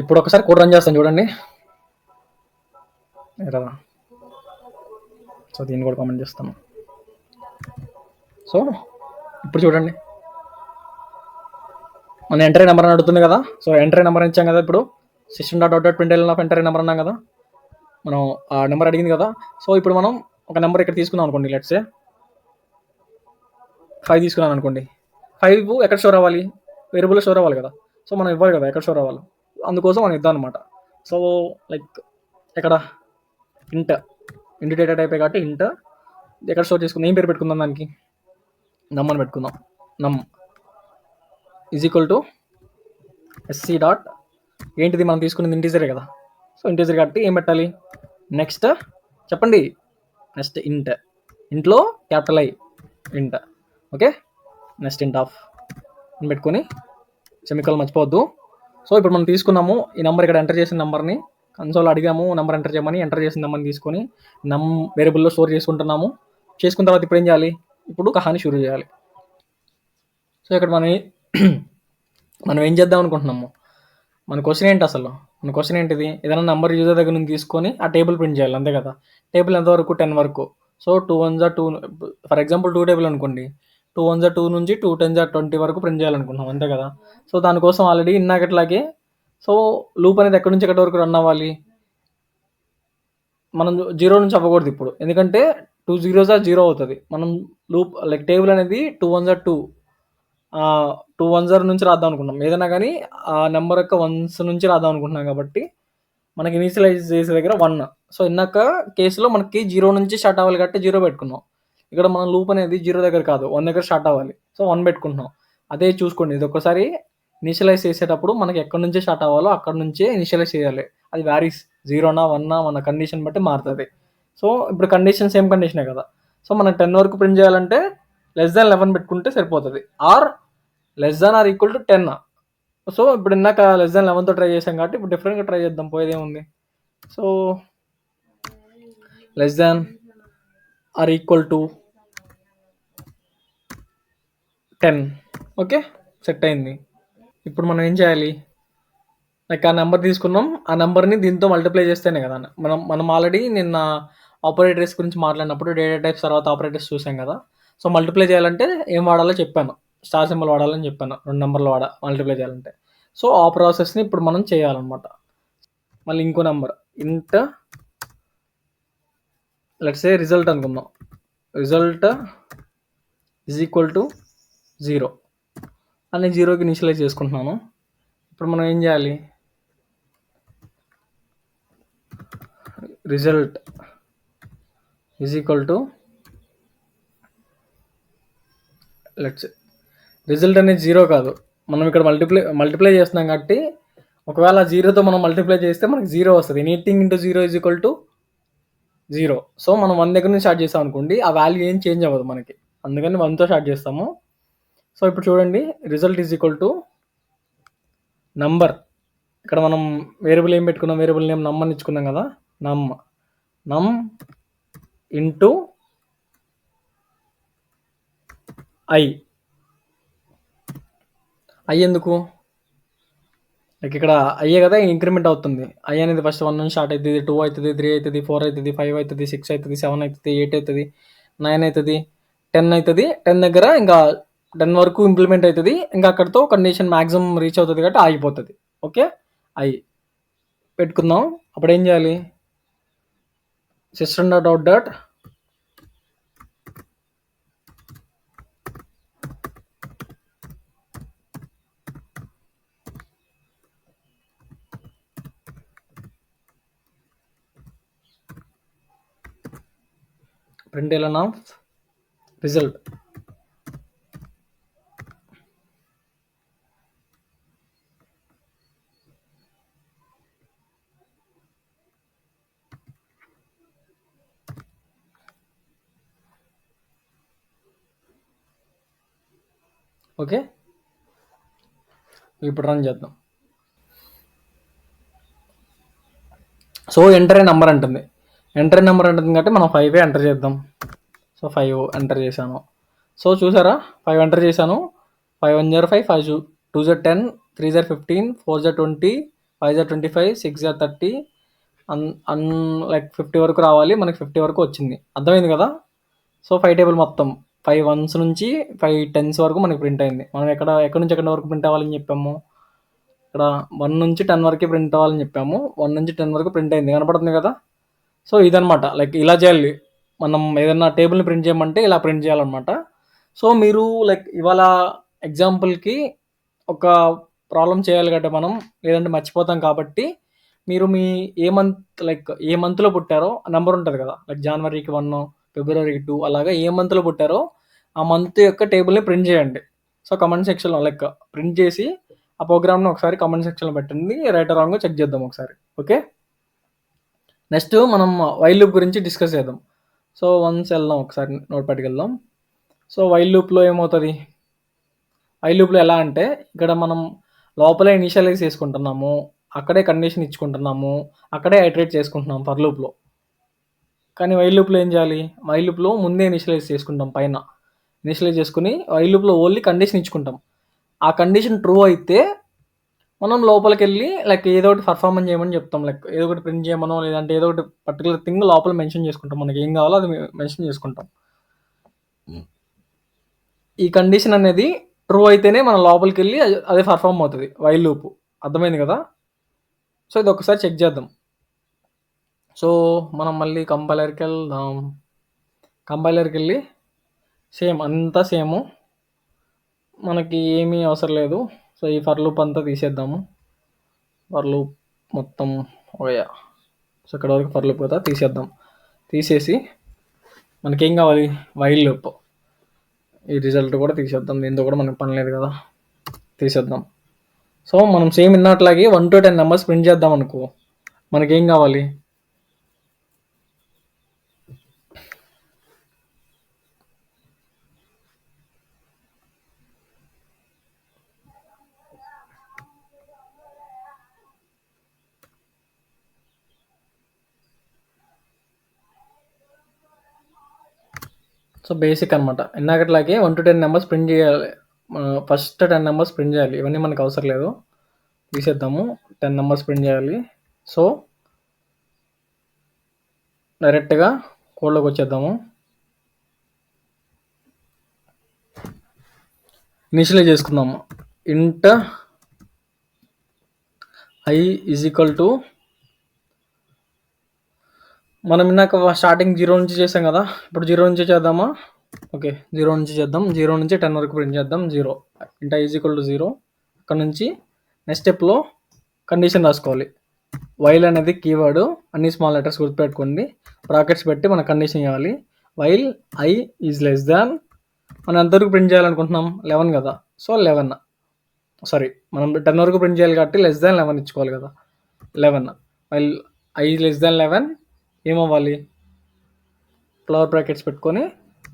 ఇప్పుడు ఒకసారి కోడ్ రన్ చేస్తాను చూడండి. ఎర్రర్. సో దీన్ని కూడా కామెంట్ చేస్తాను. సో ఇప్పుడు చూడండి, మన ఎంట్రీ నెంబర్ అని అడుగుతుంది కదా. సో ఎంట్రీ నెంబర్ ఇచ్చాం కదా. ఇప్పుడు system.out.println ఆఫ్ ఎంట్రీ నెంబర్ అన్నాం కదా. మనం ఆ నెంబర్ అడిగింది కదా. సో ఇప్పుడు మనం ఒక నెంబర్ ఇక్కడ తీసుకున్నాం అనుకోండి. లెట్సే 5 తీసుకున్నాను అనుకోండి. 5 ఎక్కడ స్టోర్ అవ్వాలి? వేరియబుల్లో స్టోర్ అవ్వాలి కదా. సో మనం ఇవ్వాలి కదా ఎక్కడ స్టోర్ అవ్వాలి, అందుకోసం మనం ఇద్దాం అనమాట. సో లైక్ ఇక్కడ ఇంట్ డేటా టైప్ కాబట్టి ఇంట్ ఎక్కడ స్టోర్ చేసుకుందాం, ఏం పేరు పెట్టుకుందాం, దానికి నమ్ అని పెట్టుకుందాం. నమ్ is equal to SC dot ఏంటిది మనం తీసుకునేది ఇంటీజరే కదా. సో ఇంటీజర్ కాబట్టి ఏం పెట్టాలి? నెక్స్ట్ చెప్పండి. నెక్స్ట్ ఇంట్లో క్యాపిటల్ ఐ ఇంట్. ఓకే, నెక్స్ట్ ఇంట్ ఆఫ్ అని పెట్టుకొని సెమికల్ మర్చిపోవద్దు. సో ఇప్పుడు మనం తీసుకున్నాము ఈ నెంబర్, ఇక్కడ ఎంటర్ చేసిన నెంబర్ని కన్సోల్ అడిగాము నెంబర్ ఎంటర్ చేయమని. ఎంటర్ చేసిన నెంబర్ని తీసుకొని నమ్ వేరియబుల్లో స్టోర్ చేసుకుంటున్నాము. చేసుకున్న తర్వాత ఇప్పుడు ఏం చేయాలి? ఇప్పుడు కహాని షురూ చేయాలి. సో ఇక్కడ మనం ఏం చేద్దాం అనుకుంటున్నాము? మన క్వశ్చన్ ఏంటి అసలు? మన క్వశ్చన్ ఏంటిది? ఏదైనా నెంబర్ యూజర్ దగ్గర నుంచి తీసుకొని ఆ టేబుల్ ప్రింట్ చేయాలి, అంతే కదా. టేబుల్ ఎంతవరకు? 10 వరకు. సో 2 1 2, ఫర్ ఎగ్జాంపుల్ 2 టేబుల్ అనుకోండి. 2 1 2 నుంచి 2 10 20 వరకు ప్రింట్ చేయాలనుకుంటున్నాం, అంతే కదా. సో దానికోసం ఆల్రెడీ ఇన్నాకట్లాగే సో లూప్ అనేది ఎక్కడి నుంచి ఎక్కడి వరకు రన్ అవ్వాలి? మనం 0 నుంచి అవ్వకూడదు ఇప్పుడు, ఎందుకంటే 2 zeros 0 అవుతుంది. మనం లూప్ లైక్ టేబుల్ అనేది 2 1 2 2 1 నుంచి రాద్దాం అనుకున్నాం. ఏదైనా కానీ ఆ నెంబర్ యొక్క 1s నుంచి రాద్దాం అనుకుంటున్నాం కాబట్టి మనకి ఇనిషియలైజ్ చేసే దగ్గర 1. సో ఇందాక కేసులో మనకి 0 నుంచి స్టార్ట్ అవ్వాలి కాబట్టి 0 పెట్టుకున్నాం. ఇక్కడ మన లూప్ అనేది 0 దగ్గర కాదు, 1 దగ్గర స్టార్ట్ అవ్వాలి. సో 1 పెట్టుకుంటున్నాం. అదే చూసుకోండి, ఇది ఒక్కసారి ఇనిషియలైజ్ చేసేటప్పుడు మనకి ఎక్కడి నుంచి స్టార్ట్ అవ్వాలో అక్కడ నుంచే ఇనిషియలైజ్ చేయాలి. అది వ్యారీస్, 0నా 1నా మన కండిషన్ బట్టి మారుతుంది. సో ఇప్పుడు కండిషన్ సేమ్ కండిషనే కదా. సో మనం 10 వరకు ప్రింట్ చేయాలంటే <11 పెట్టుకుంటే సరిపోతుంది. ఆర్ < 10. సో ఇప్పుడు ఇందాక <11తో ట్రై చేసాం కాబట్టి ఇప్పుడు డిఫరెంట్గా ట్రై చేద్దాం, పోయేదేముంది. సో <10. ఓకే, సెట్ అయింది. ఇప్పుడు మనం ఏం చేయాలి? లైక్ ఆ నెంబర్ తీసుకున్నాం, ఆ నెంబర్ని దీంతో మల్టిప్లై చేస్తేనే కదా. మనం ఆల్రెడీ నిన్న ఆపరేటర్స్ గురించి మాట్లాడినప్పుడు డేటా టైప్స్ తర్వాత ఆపరేటర్స్ చూసాం కదా. సో మల్టిప్లై చేయాలంటే ఏం వాడాలో చెప్పాను, స్టార్ సింబల్ వాడాలని చెప్పాను. 2 నెంబర్లు మల్టిప్లై చేయాలంటే. సో ఆ ప్రాసెస్ని ఇప్పుడు మనం చేయాలన్నమాట. మళ్ళీ ఇంకో నెంబర్ ఇంట్ లెట్స్ సే రిజల్ట్ అనుకుందాం. రిజల్ట్ ఈజ్ ఈక్వల్ టు 0 అని 0కి ఇనిషియలైజ్ చేసుకుంటున్నాను. ఇప్పుడు మనం ఏం చేయాలి? Result is equal to let's result అనేది 0 కాదు, మనం ఇక్కడ మల్టిప్లై చేస్తున్నాం కాబట్టి ఒకవేళ 0తో మనం మల్టిప్లై చేస్తే మనకి 0 వస్తుంది. Anything into 0 is equal to 0. So మనం 1 దగ్గర నుంచి స్టార్ట్ చేస్తాం అనుకోండి, ఆ వాల్యూ ఏం చేంజ్ అవ్వదు మనకి, అందుకని 1తో స్టార్ట్ చేస్తాము. సో ఇప్పుడు చూడండి, result is equal to number. ఇక్కడ మనం వేరియబుల్ ఏం పెట్టుకున్నాం? వేరియబుల్ నేమ్ నమ్ అని ఇచ్చుకున్నాం కదా. నమ్ ఇంటూ ఐ ఎందుకు? లైక్ ఇక్కడ అయ్యే కదా ఇంక్రిమెంట్ అవుతుంది. ఐ అనేది ఫస్ట్ 1 నుంచి స్టార్ట్ అవుతుంది, 2 అవుతుంది, 3 అవుతుంది, 4 అవుతుంది, 5 అవుతుంది, 6 అవుతుంది, 7 అవుతుంది, 8 అవుతుంది, 9 అవుతుంది, 10 అవుతుంది. 10 దగ్గర ఇంకా 10 వరకు ఇంప్లిమెంట్ అవుతుంది. ఇంకా అక్కడితో కండిషన్ మ్యాక్సిమం రీచ్ అవుతుంది కాబట్టి ఆగిపోతుంది. ఓకే, ఐ పెట్టుకుందాం. అప్పుడు ఏం చేయాలి? system.out. println of result. Okay, ఇప్పుడు రన్ చేద్దాం. సో ఎంటర్ నెంబర్ అంటుంది కాబట్టి మనం 5 ఎంటర్ చేద్దాం. సో 5 ఎంటర్ చేశాను. సో చూసారా, 5 ఎంటర్ చేశాను. 5 1 0 5, 5 2 0 10, 3 0 15, 4 0 20, 5 ఆర్ 25, 6 ఆర్ 30 లైక్ 50 వరకు రావాలి. మనకి 50 వరకు వచ్చింది. అర్థమైంది కదా? సో 5 టేబుల్ మొత్తం 5 వన్స్ నుంచి 5 టెన్స్ వరకు మనకి ప్రింట్ అయింది. మనం ఎక్కడి నుంచి ఎక్కడి వరకు ప్రింట్ అవ్వాలని చెప్పాము? ఇక్కడ 1 నుంచి 10 వరకే ప్రింట్ అవ్వాలని చెప్పాము. 1 నుంచి 10 వరకు ప్రింట్ అయింది. కనపడుతుంది కదా? సో ఇదనమాట. లైక్ ఇలా చేయాలి. మనం ఏదన్నా టేబుల్ని ప్రింట్ చేయమంటే ఇలా ప్రింట్ చేయాలన్నమాట. సో మీరు లైక్ ఇవాళ ఎగ్జాంపుల్కి ఒక ప్రాబ్లం చేయాలి కదా మనం, లేదంటే మర్చిపోతాం కాబట్టి మీరు మీ ఏ మంత్లో పుట్టారో నెంబర్ ఉంటుంది కదా, లైక్ జనవరికి 1, ఫిబ్రవరికి 2 అలాగా ఏ మంత్లో పుట్టారో ఆ మంత్ యొక్క టేబుల్ని ప్రింట్ చేయండి. సో కమెంట్ సెక్షన్లో లైక్ ప్రింట్ చేసి ఆ ప్రోగ్రామ్ని ఒకసారి కమెంట్ సెక్షన్లో పెట్టండి. రైట్ ఆర్ రాంగ్ చెక్ చేద్దాం ఒకసారి. ఓకే, నెక్స్ట్ మనం వైల్ లూప్ గురించి డిస్కస్ చేద్దాం. సో వన్స్ వెళ్దాం, ఒకసారి నోట్ పట్టుకెళ్దాం. సో వైల్ లూప్లో ఏమవుతుంది? వైల్ లూప్లో ఎలా అంటే ఇక్కడ మనం లోపలే ఇనిషియలైజ్ చేసుకుంటున్నాము, అక్కడే కండిషన్ ఇచ్చుకుంటున్నాము, అక్కడే ఐటరేట్ చేసుకుంటున్నాం ఫర్ లూప్లో. కానీ వైల్ లూప్లో ఏం చేయాలి? వైల్ లూప్లో ముందే ఇనిషియలైజ్ చేసుకుంటాం, పైన ఇనిషియలైజ్ చేసుకుని వైల్ లూప్లో ఓన్లీ కండిషన్ ఇచ్చుకుంటాం. ఆ కండిషన్ ట్రూ అయితే మనం లోపలికి వెళ్ళి లైక్ ఏదో ఒకటి పర్ఫార్మెన్స్ చేయమని చెప్తాం, లైక్ ఏదో ఒకటి ప్రింట్ చేయమనో లేదంటే ఏదో ఒకటి పర్టికులర్ థింగ్ లోపల మెన్షన్ చేసుకుంటాం. మనకి ఏం కావాలో అది మెన్షన్ చేసుకుంటాం. ఈ కండిషన్ అనేది ట్రూ అయితేనే మనం లోపలికి వెళ్ళి అదే పర్ఫామ్ అవుతుంది వైల్ లూప్. అర్థమైంది కదా? సో ఇది ఒకసారి చెక్ చేద్దాం. సో మనం మళ్ళీ కంపైలర్కి వెళ్దాం. కంపైలర్కి వెళ్ళి సేమ్ అంతా సేమ్, మనకి ఏమీ అవసరం లేదు. సో ఈ ఫర్ లూప్ అంతా తీసేద్దాము. ఫర్ లూప్ మొత్తం ఓయా, సో ఇక్కడ వరకు ఫర్ లూప్ కదా, తీసేద్దాం. తీసేసి మనకేం కావాలి? While loop. ఈ రిజల్ట్ కూడా తీసేద్దాం, దీంతో కూడా మనకు పని లేదు కదా, తీసేద్దాం. సో మనం సేమ్ ఇన్నట్లాగే 1 to 10 నెంబర్స్ ప్రింట్ చేద్దాం అనుకో. మనకేం కావాలి? సో బేసిక్ అనమాట. ఇందాకట్లాగే 1 to 10 నెంబర్స్ ప్రింట్ చేయాలి. ఫస్ట్ 10 నెంబర్స్ ప్రింట్ చేయాలి. ఇవన్నీ మనకు అవసరం లేదు, తీసేద్దాము. 10 నెంబర్స్ ప్రింట్ చేయాలి. సో డైరెక్ట్గా కోడ్లోకి వచ్చేద్దాము. ఇనిషియలైజ్ చేసుకుందాము. ఇంట్ i ఈజ్ ఈక్వల్ టు, మనం ఇందాక స్టార్టింగ్ 0 నుంచి చేసాం కదా, ఇప్పుడు 0 నుంచి చేద్దామా? ఓకే, 0 నుంచి చేద్దాం. 0 నుంచి 10 వరకు ప్రింట్ చేద్దాం. 0 ఇంట్ i ఈజ్ ఈక్వల్ టు 0. అక్కడ నుంచి నెక్స్ట్ స్టెప్లో కండిషన్ రాసుకోవాలి. వైల్ అనేది కీవర్డ్, అన్ని స్మాల్ లెటర్స్ గుర్తుపెట్టుకోండి. బ్రాకెట్స్ పెట్టి మన కండిషన్ ఇవ్వాలి. వైల్ i ఈజ్ లెస్ దాన్, మనం ఎంతవరకు ప్రింట్ చేయాలనుకుంటున్నాం? 11 కదా. సో 11, సారీ మనం 10 వరకు ప్రింట్ చేయాలి కాబట్టి లెస్ దాన్ 11 ఇచ్చుకోవాలి కదా. 11 వైల్ i లెస్ దాన్ 11 ఏమవ్వాలి? ఫ్లవర్ బ్రాకెట్స్ పెట్టుకొని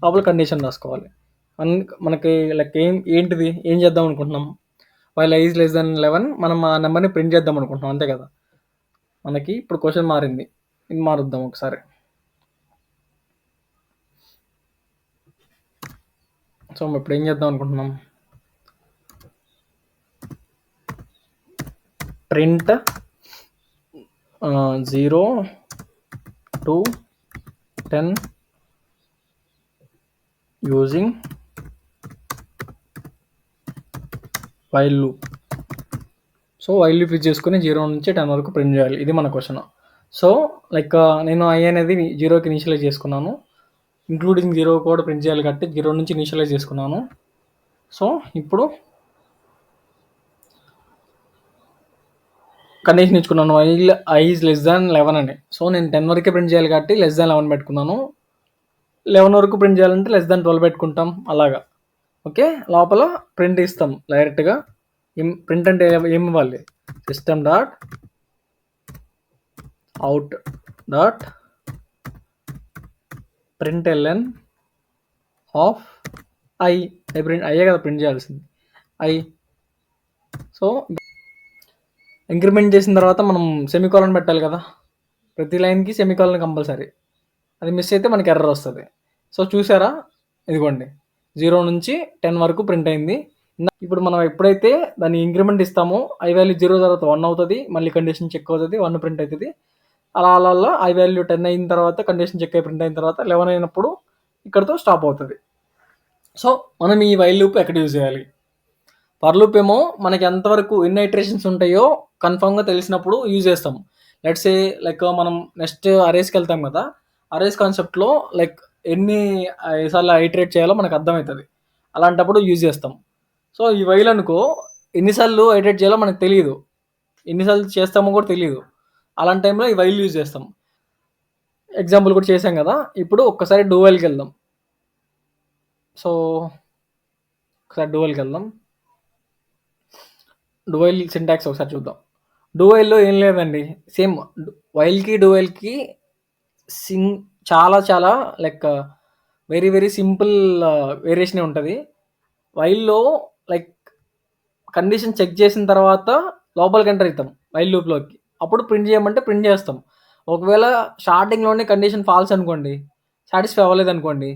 లోపల కండిషన్ రాసుకోవాలి. మనకి లైక్ ఏంటిది, ఏం చేద్దాం అనుకుంటున్నాం? While i is less than 11 మనం ఆ నెంబర్ని ప్రింట్ చేద్దాం అనుకుంటున్నాం, అంతే కదా. మనకి ఇప్పుడు క్వశ్చన్ మారింది, ఇది మారుద్దాం ఒకసారి. సో ఇప్పుడు ఏం చేద్దాం అనుకుంటున్నాం? Print 0 to 10 using while loop. So while loop use చేసుకుని 0 నుంచి 10 వరకు ప్రింట్ చేయాలి, ఇది మన క్వశ్చన్. సో లైక్ నేను i అనేది 0కి ఇనిషియలైజ్ చేసుకున్నాను, ఇంక్లూడింగ్ 0 కూడా ప్రింట్ చేయాలి కాబట్టి 0 నుంచి ఇనిషియలైజ్ చేసుకున్నాను. సో ఇప్పుడు కండిషన్ ఇచ్చుకున్నాను, while i is less than 11 అని. సో నేను 10 వరకే ప్రింట్ చేయాలి కాబట్టి లెస్ దాన్ 11 పెట్టుకున్నాను. 11 వరకు ప్రింట్ చేయాలంటే లెస్ దాన్ 12 పెట్టుకుంటాం, అలాగా. ఓకే, లోపల ప్రింట్ ఇస్తాం డైరెక్ట్గా. ప్రింట్ అంటే ఏమి ఇవ్వాలి? System dot out dot println of i. Print అయ్యే కదా ప్రింట్ చేయాల్సింది, i. సో ఇంక్రిమెంట్ చేసిన తర్వాత మనం సెమికాలన్ పెట్టాలి కదా, ప్రతి లైన్కి సెమికాలన్ కంపల్సరీ. అది మిస్ అయితే మనకి ఎర్రర్ వస్తుంది. సో చూసారా, ఇదిగోండి 0 నుంచి 10 వరకు ప్రింట్ అయింది. ఇప్పుడు మనం ఎప్పుడైతే దాన్ని ఇంక్రిమెంట్ ఇస్తామో ఐ వాల్యూ 0 తర్వాత 1 అవుతుంది, మళ్ళీ కండిషన్ చెక్ అవుతుంది, 1 ప్రింట్ అవుతుంది. అలా అలా అలా ఐ వాల్యూ 10 అయిన తర్వాత కండిషన్ చెక్ అయి ప్రింట్ అయిన తర్వాత 11 అయినప్పుడు ఇక్కడతో స్టాప్ అవుతుంది. సో మనం ఈ వైల్ లూప్ ఎక్కడ యూజ్ చేయాలి? ఫర్ లూప్ ఏమో మనకి ఎంతవరకు ఎన్ని ఇటరేషన్స్ ఉంటాయో కన్ఫామ్గా తెలిసినప్పుడు యూజ్ చేస్తాం. లెట్స్ ఏ లైక్ మనం నెక్స్ట్ అరేస్కి వెళ్తాం కదా, అరేస్ కాన్సెప్ట్లో లైక్ ఎన్ని సార్లు ఐటరేట్ చేయాలో మనకు అర్థమవుతుంది, అలాంటప్పుడు యూజ్ చేస్తాం. సో ఈ వైల్ అనుకో ఎన్నిసార్లు ఐటరేట్ చేయాలో మనకు తెలియదు, ఎన్నిసార్లు చేస్తామో కూడా తెలియదు. అలాంటి టైంలో ఈ వైల్ యూజ్ చేస్తాం. ఎగ్జాంపుల్ కూడా చేసాం కదా, ఇప్పుడు ఒక్కసారి డూ వైల్కి వెళ్దాం. సో ఒకసారి డూ వైల్కి వెళ్దాం. డూ వైల్ సింటాక్స్ ఒకసారి చూద్దాం. డూ వైల్లో ఏం లేదండి, సేమ్ వైల్కి డూ వైల్కి చాలా చాలా లైక్ వెరీ వెరీ సింపుల్ వేరియేషనే ఉంటుంది. వైల్లో లైక్ కండిషన్ చెక్ చేసిన తర్వాత లోపలికి ఎంటర్ అవుతాం వైల్ లూప్లోకి, అప్పుడు ప్రింట్ చేయమంటే ప్రింట్ చేస్తాం. ఒకవేళ స్టార్టింగ్లోనే కండిషన్ ఫాల్స్ అనుకోండి, సాటిస్ఫై అవ్వలేదు అనుకోండి,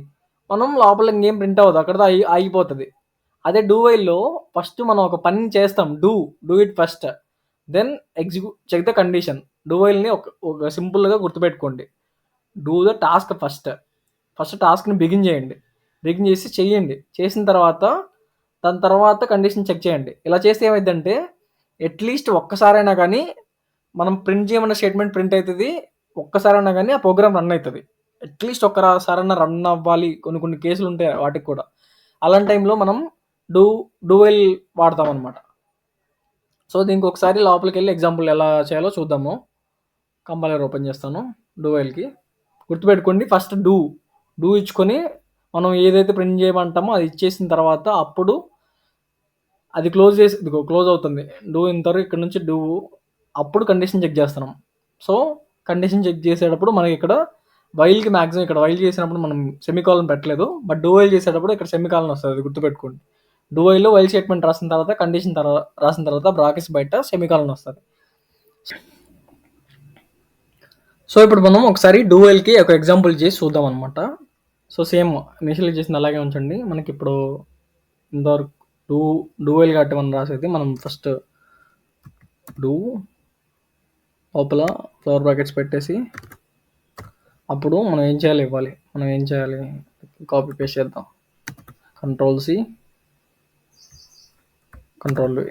మనం లోపల ఇంకేం ప్రింట్ అవ్వదు, అక్కడతో ఆగిపోతుంది. అదే డూ వైల్లో ఫస్ట్ మనం ఒక పని చేస్తాం, do it first, then check the condition. Do వైల్ని ఒక సింపుల్గా గుర్తుపెట్టుకోండి. డూ ద టాస్క్ ఫస్ట్ టాస్క్ని బిగిన్ చేయండి, బిగిన్ చేసి చెయ్యండి, చేసిన తర్వాత దాని తర్వాత కండిషన్ చెక్ చేయండి. ఇలా చేస్తే ఏమైందంటే అట్లీస్ట్ ఒక్కసారైనా కానీ మనం ప్రింట్ చేయమన్న స్టేట్మెంట్ ప్రింట్ అవుతుంది, ఒక్కసారైనా కానీ ఆ ప్రోగ్రామ్ రన్ అవుతుంది. అట్లీస్ట్ ఒక్కసారైనా రన్ అవ్వాలి, కొన్ని కొన్ని కేసులు ఉంటాయి వాటికి కూడా. అలాంటి టైంలో మనం డూ వైల్ వాడతాం అనమాట. సో దీనికి ఒకసారి లోపలికి వెళ్ళి ఎగ్జాంపుల్ ఎలా చేయాలో చూద్దాము. కంపైలర్ ఓపెన్ చేస్తాను. డూ వైల్కి గుర్తుపెట్టుకోండి, ఫస్ట్ డూ ఇచ్చుకొని మనం ఏదైతే ప్రింట్ చేయమంటామో అది ఇచ్చేసిన తర్వాత అప్పుడు అది క్లోజ్ చేసి క్లోజ్ అవుతుంది. డూ ఇంతవరకు ఇక్కడ నుంచి డూ, అప్పుడు కండిషన్ చెక్ చేస్తున్నాం. సో కండిషన్ చెక్ చేసేటప్పుడు మనకి ఇక్కడ వైల్కి మ్యాక్సిమం ఇక్కడ వైల్ చేసినప్పుడు మనం సెమికాలన్ పెట్టలేదు, బట్ డూ వైల్ చేసేటప్పుడు ఇక్కడ సెమికాలన్ వస్తుంది, అది గుర్తుపెట్టుకోండి. డూ వైల్లో వైల్ స్టేట్మెంట్ రాసిన తర్వాత కండిషన్ రాసిన తర్వాత బ్రాకెట్స్ బయట సెమికాలన్ వస్తుంది. సో ఇప్పుడు మనం ఒకసారి డూ వైల్కి ఒక ఎగ్జాంపుల్ చేసి చూద్దాం అనమాట. సో సేమ్ ఇనిషియల్ చేసిన అలాగే ఉంచండి. మనకి ఇప్పుడు ఇంతవరకు డూ వైల్ కాబట్టి మనం రాసేది, మనం ఫస్ట్ డూ లోపల ఫ్లవర్ బ్రాకెట్స్ పెట్టేసి అప్పుడు మనం ఏం చేయాలి, కాపీ పేస్ట్ చేద్దాం. Ctrl+C, Ctrl+V.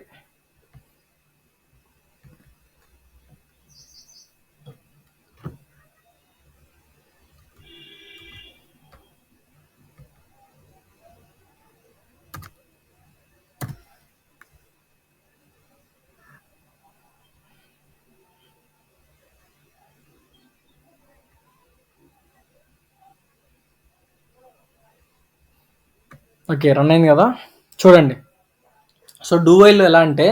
ఓకే, రన్ అయింది కదా, చూడండి. సో డూ వైల్లో ఎలా అంటే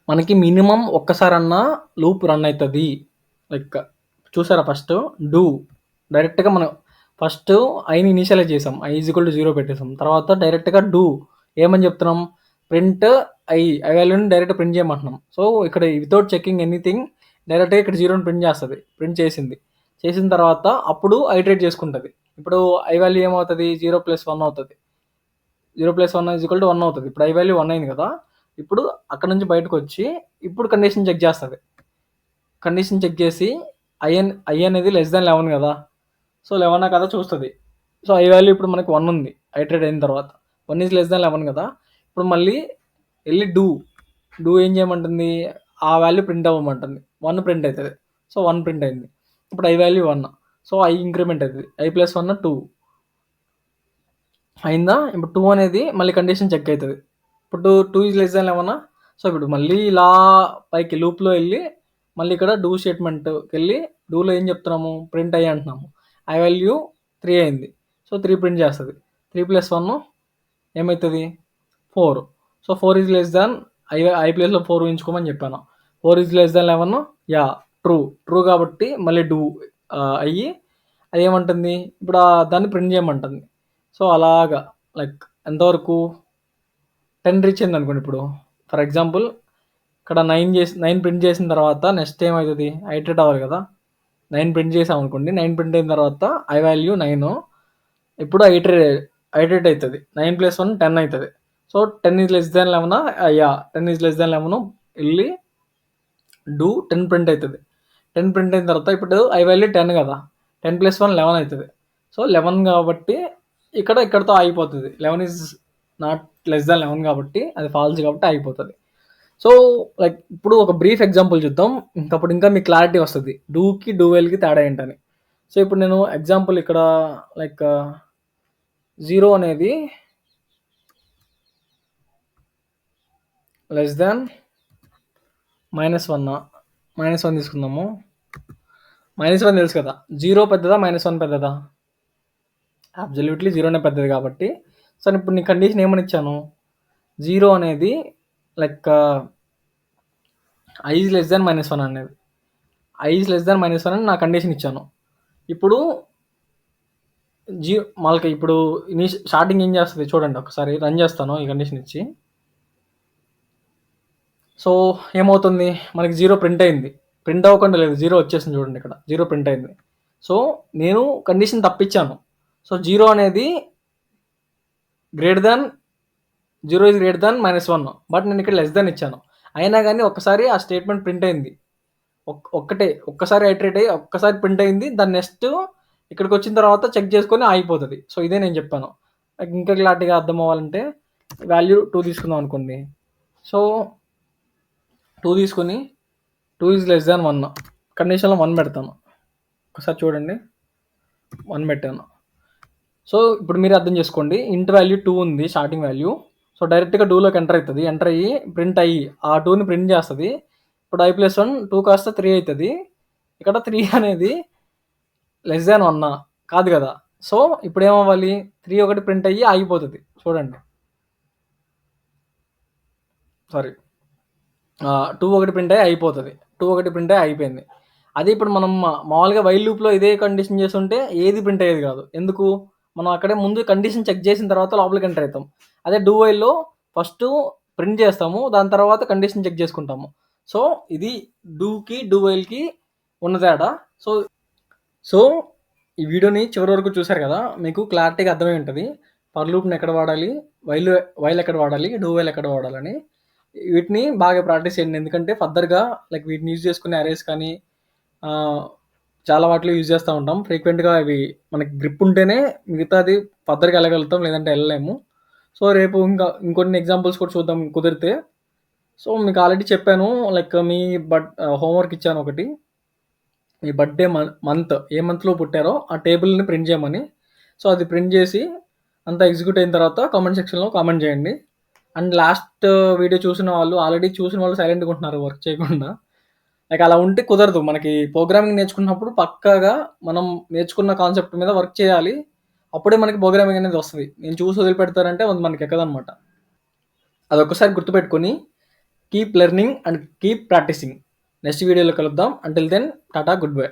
మనకి మినిమం ఒక్కసారన్నా లూప్ రన్ అవుతుంది. లైక్ చూసారా, ఫస్ట్ డూ డైరెక్ట్గా మనం ఫస్ట్ ఐని ఇనిషియలైజ్ చేసాం, i = 0 పెట్టేసాం. తర్వాత డైరెక్ట్గా డూ ఏమని చెప్తున్నాం, ప్రింట్ ఐ వాల్యూని డైరెక్ట్ ప్రింట్ చేయమంటున్నాం. సో ఇక్కడ వితౌట్ చెకింగ్ ఎనీథింగ్ డైరెక్ట్గా ఇక్కడ 0ని ప్రింట్ చేస్తుంది. ప్రింట్ చేసిన తర్వాత అప్పుడు ఐటరేట్ చేసుకుంటుంది. ఇప్పుడు ఐ వాల్యూ ఏమవుతుంది, 0 + 1 అవుతుంది. 0 + 1 = 1 అవుతుంది. ఇప్పుడు ఐ వాల్యూ 1 అయింది కదా, ఇప్పుడు అక్కడ నుంచి బయటకు వచ్చి ఇప్పుడు కండిషన్ చెక్ చేస్తుంది. కండిషన్ చెక్ చేసి ఐ అనేది <11 కదా, సో 11 కదా చూస్తుంది. సో ఐ వాల్యూ ఇప్పుడు మనకి 1 ఉంది, ఐటరేట్ అయిన తర్వాత 1 = 11 కదా. ఇప్పుడు మళ్ళీ వెళ్ళి డూ ఏం చేయమంటుంది, ఆ వాల్యూ ప్రింట్ అవ్వమంటుంది. 1 ప్రింట్ అవుతుంది. సో 1 ప్రింట్ అయింది. ఇప్పుడు I value 1, so I increment అవుతుంది. i + 1 2 అయిందా. ఇప్పుడు 2 అనేది మళ్ళీ కండిషన్ చెక్ అవుతుంది. ఇప్పుడు 2 = 11. సో ఇప్పుడు మళ్ళీ ఇలా పైకి లూప్లో వెళ్ళి మళ్ళీ ఇక్కడ డూ స్టేట్మెంట్కి వెళ్ళి డూలో ఏం చెప్తున్నాము, ప్రింట్ అయ్యి అంటున్నాము. ఐ వాల్యూ 3 అయింది. సో 3 ప్రింట్ చేస్తుంది. 3 + 1 ఏమవుతుంది, 4. సో 4 <, ఐ ప్లేస్లో 4 ఉంచుకోమని చెప్పాను. 4 <11, యా ట్రూ కాబట్టి మళ్ళీ డూ అయ్యి అది ఏమంటుంది, ఇప్పుడు దాన్ని ప్రింట్ చేయమంటుంది. సో అలాగా లైక్ ఎంతవరకు 10 రీచ్ అయింది అనుకోండి. ఇప్పుడు ఫర్ ఎగ్జాంపుల్ ఇక్కడ 9 ప్రింట్ చేసిన తర్వాత నెక్స్ట్ ఏమవుతుంది, ఐటరేట్ అవ్వాలి కదా. 9 ప్రింట్ చేసాం అనుకోండి, 9 ప్రింట్ అయిన తర్వాత ఐ వాల్యూ 9, ఇప్పుడు ఐటరేట్ అవుతుంది. 9 + 1 10 అవుతుంది. So 10 is less than 11 10 is less than 11 వెళ్ళి డూ 10 ప్రింట్ అవుతుంది. 10 ప్రింట్ అయిన తర్వాత ఇప్పుడు ఐ వాల్యూ 10 కదా, 10 + 1 11 అవుతుంది. సో 11 కాబట్టి ఇక్కడతో ఆగిపోతుంది. 11 ఈజ్ నాట్ లెస్ దాన్ 11 కాబట్టి అది ఫాల్స్ కాబట్టి ఆగిపోతుంది. సో లైక్ ఇప్పుడు ఒక బ్రీఫ్ ఎగ్జాంపుల్ చూద్దాం, ఇంకప్పుడు ఇంకా మీకు క్లారిటీ వస్తుంది డూకి డూవెల్కి తేడా ఏంటని. సో ఇప్పుడు నేను ఎగ్జాంపుల్ ఇక్కడ లైక్ 0 అనేది లెస్ దాన్ -1 -1 తీసుకుందాము. -1 తెలుసు కదా, 0 పెద్దదా -1 పెద్దదా? అబ్జల్యూట్లీ 0నే పెద్దది కాబట్టి. సో ఇప్పుడు నీ కండిషన్ ఏమని ఇచ్చాను, 0 అనేది లైక్ i ఈజ్ లెస్ దాన్ -1 అనేది, i ఈజ్ లెస్ దాన్ -1 అని నా కండిషన్ ఇచ్చాను. ఇప్పుడు మనకి ఇప్పుడు స్టార్టింగ్ ఏం చేస్తుంది చూడండి, ఒకసారి రన్ చేస్తాను ఈ కండిషన్ ఇచ్చి. సో ఏమవుతుంది, మనకి 0 ప్రింట్ అయింది. ప్రింట్ అవ్వకుండా లేదు, 0 వచ్చేసింది చూడండి, ఇక్కడ 0 ప్రింట్ అయింది. సో నేను కండిషన్ తప్పించాను. సో 0 అనేది greater than 0 is greater than -1, but నేను ఇక్కడ లెస్ దాన్ ఇచ్చాను. అయినా కానీ ఒక్కసారి ఆ స్టేట్మెంట్ ప్రింట్ అయింది, ఒక్కసారి ఐటరేట్ అయ్యి ఒక్కసారి ప్రింట్ అయింది. దాని నెక్స్ట్ ఇక్కడికి వచ్చిన తర్వాత చెక్ చేసుకొని ఆగిపోతుంది. సో ఇదే నేను చెప్పాను. ఇంకా క్లారిటీగా అర్థం అవ్వాలంటే వాల్యూ 2 తీసుకుందాం అనుకోండి. సో 2 తీసుకొని 2 ఈజ్ లెస్ దాన్ 1 కండిషన్లో 1 పెడతాను. ఒకసారి చూడండి, 1 పెట్టాను. సో ఇప్పుడు మీరు అర్థం చేసుకోండి, ఇంట్ వాల్యూ 2 ఉంది స్టార్టింగ్ వాల్యూ. సో డైరెక్ట్గా డూలోకి ఎంటర్ అవుతుంది, ఎంటర్ అయ్యి ప్రింట్ అయ్యి ఆ 2ని ప్రింట్ చేస్తుంది. ఇప్పుడు i + 1 2 కాస్త 3 అవుతుంది. ఇక్కడ 3 అనేది లెస్ దాన్ 1 కాదు కదా. సో ఇప్పుడు ఏమవ్వాలి, 3 ఒకటి ప్రింట్ అయ్యి ఆగిపోతుంది. చూడండి, సారీ 2 ఒకటి ప్రింట్ అయ్యి అయిపోతుంది, 2 ఒకటి ప్రింట్ అయ్యి అయిపోయింది. అదే ఇప్పుడు మనం మామూలుగా వైల్ లూప్లో ఇదే కండిషన్ చేస్తుంటే ఏది ప్రింట్ అయ్యేది కాదు. ఎందుకు, మనం అక్కడే ముందు కండిషన్ చెక్ చేసిన తర్వాత లోపలికి ఎంటర్ అవుతాం. అదే డూ వైల్లో ఫస్ట్ ప్రింట్ చేస్తాము, దాని తర్వాత కండిషన్ చెక్ చేసుకుంటాము. సో ఇది డూకి డూ వైల్కి ఉన్న తేడా. సో ఈ వీడియోని చివరి వరకు చూసారు కదా, మీకు క్లారిటీగా అర్థమై ఉంటుంది పర్ లూప్ని ఎక్కడ వాడాలి, వైల్ ఎక్కడ వాడాలి, డూ వైల్ ఎక్కడ వాడాలని. వీటిని బాగా ప్రాక్టీస్ చేయండి, ఎందుకంటే ఫర్దర్గా లైక్ వీటిని యూజ్ చేసుకునే అరేస్ కానీ చాలా వాటిలో యూజ్ చేస్తూ ఉంటాం ఫ్రీక్వెంట్గా. అవి మనకి గ్రిప్ ఉంటేనే మిగతాది ఫర్దర్గా వెళ్ళగలుగుతాం, లేదంటే వెళ్ళలేము. సో రేపు ఇంకొన్ని ఎగ్జాంపుల్స్ కూడా చూద్దాం కుదిరితే. సో మీకు ఆల్రెడీ చెప్పాను, లైక్ మీ హోంవర్క్ ఇచ్చాను ఒకటి, మీ బర్త్డే మంత్ ఏ మంత్లో పుట్టారో ఆ టేబుల్ని ప్రింట్ చేయమని. సో అది ప్రింట్ చేసి అంతా ఎగ్జిక్యూట్ అయిన తర్వాత కామెంట్ సెక్షన్లో కామెంట్ చేయండి. అండ్ లాస్ట్ వీడియో ఆల్రెడీ చూసిన వాళ్ళు సైలెంట్గా ఉంటున్నారు వర్క్ చేయకుండా. లైక్ అలా ఉంటే కుదరదు. మనకి ప్రోగ్రామింగ్ నేర్చుకున్నప్పుడు పక్కాగా మనం నేర్చుకున్న కాన్సెప్ట్ మీద వర్క్ చేయాలి, అప్పుడే మనకి ప్రోగ్రామింగ్ అనేది వస్తుంది. నేను చూసి వదిలిపెడతారంటే అది మనకి ఎక్కదనమాట. అది ఒక్కసారి గుర్తుపెట్టుకొని keep learning and keep practising. Next వీడియోలో కలుద్దాం. Until then tata, good bye.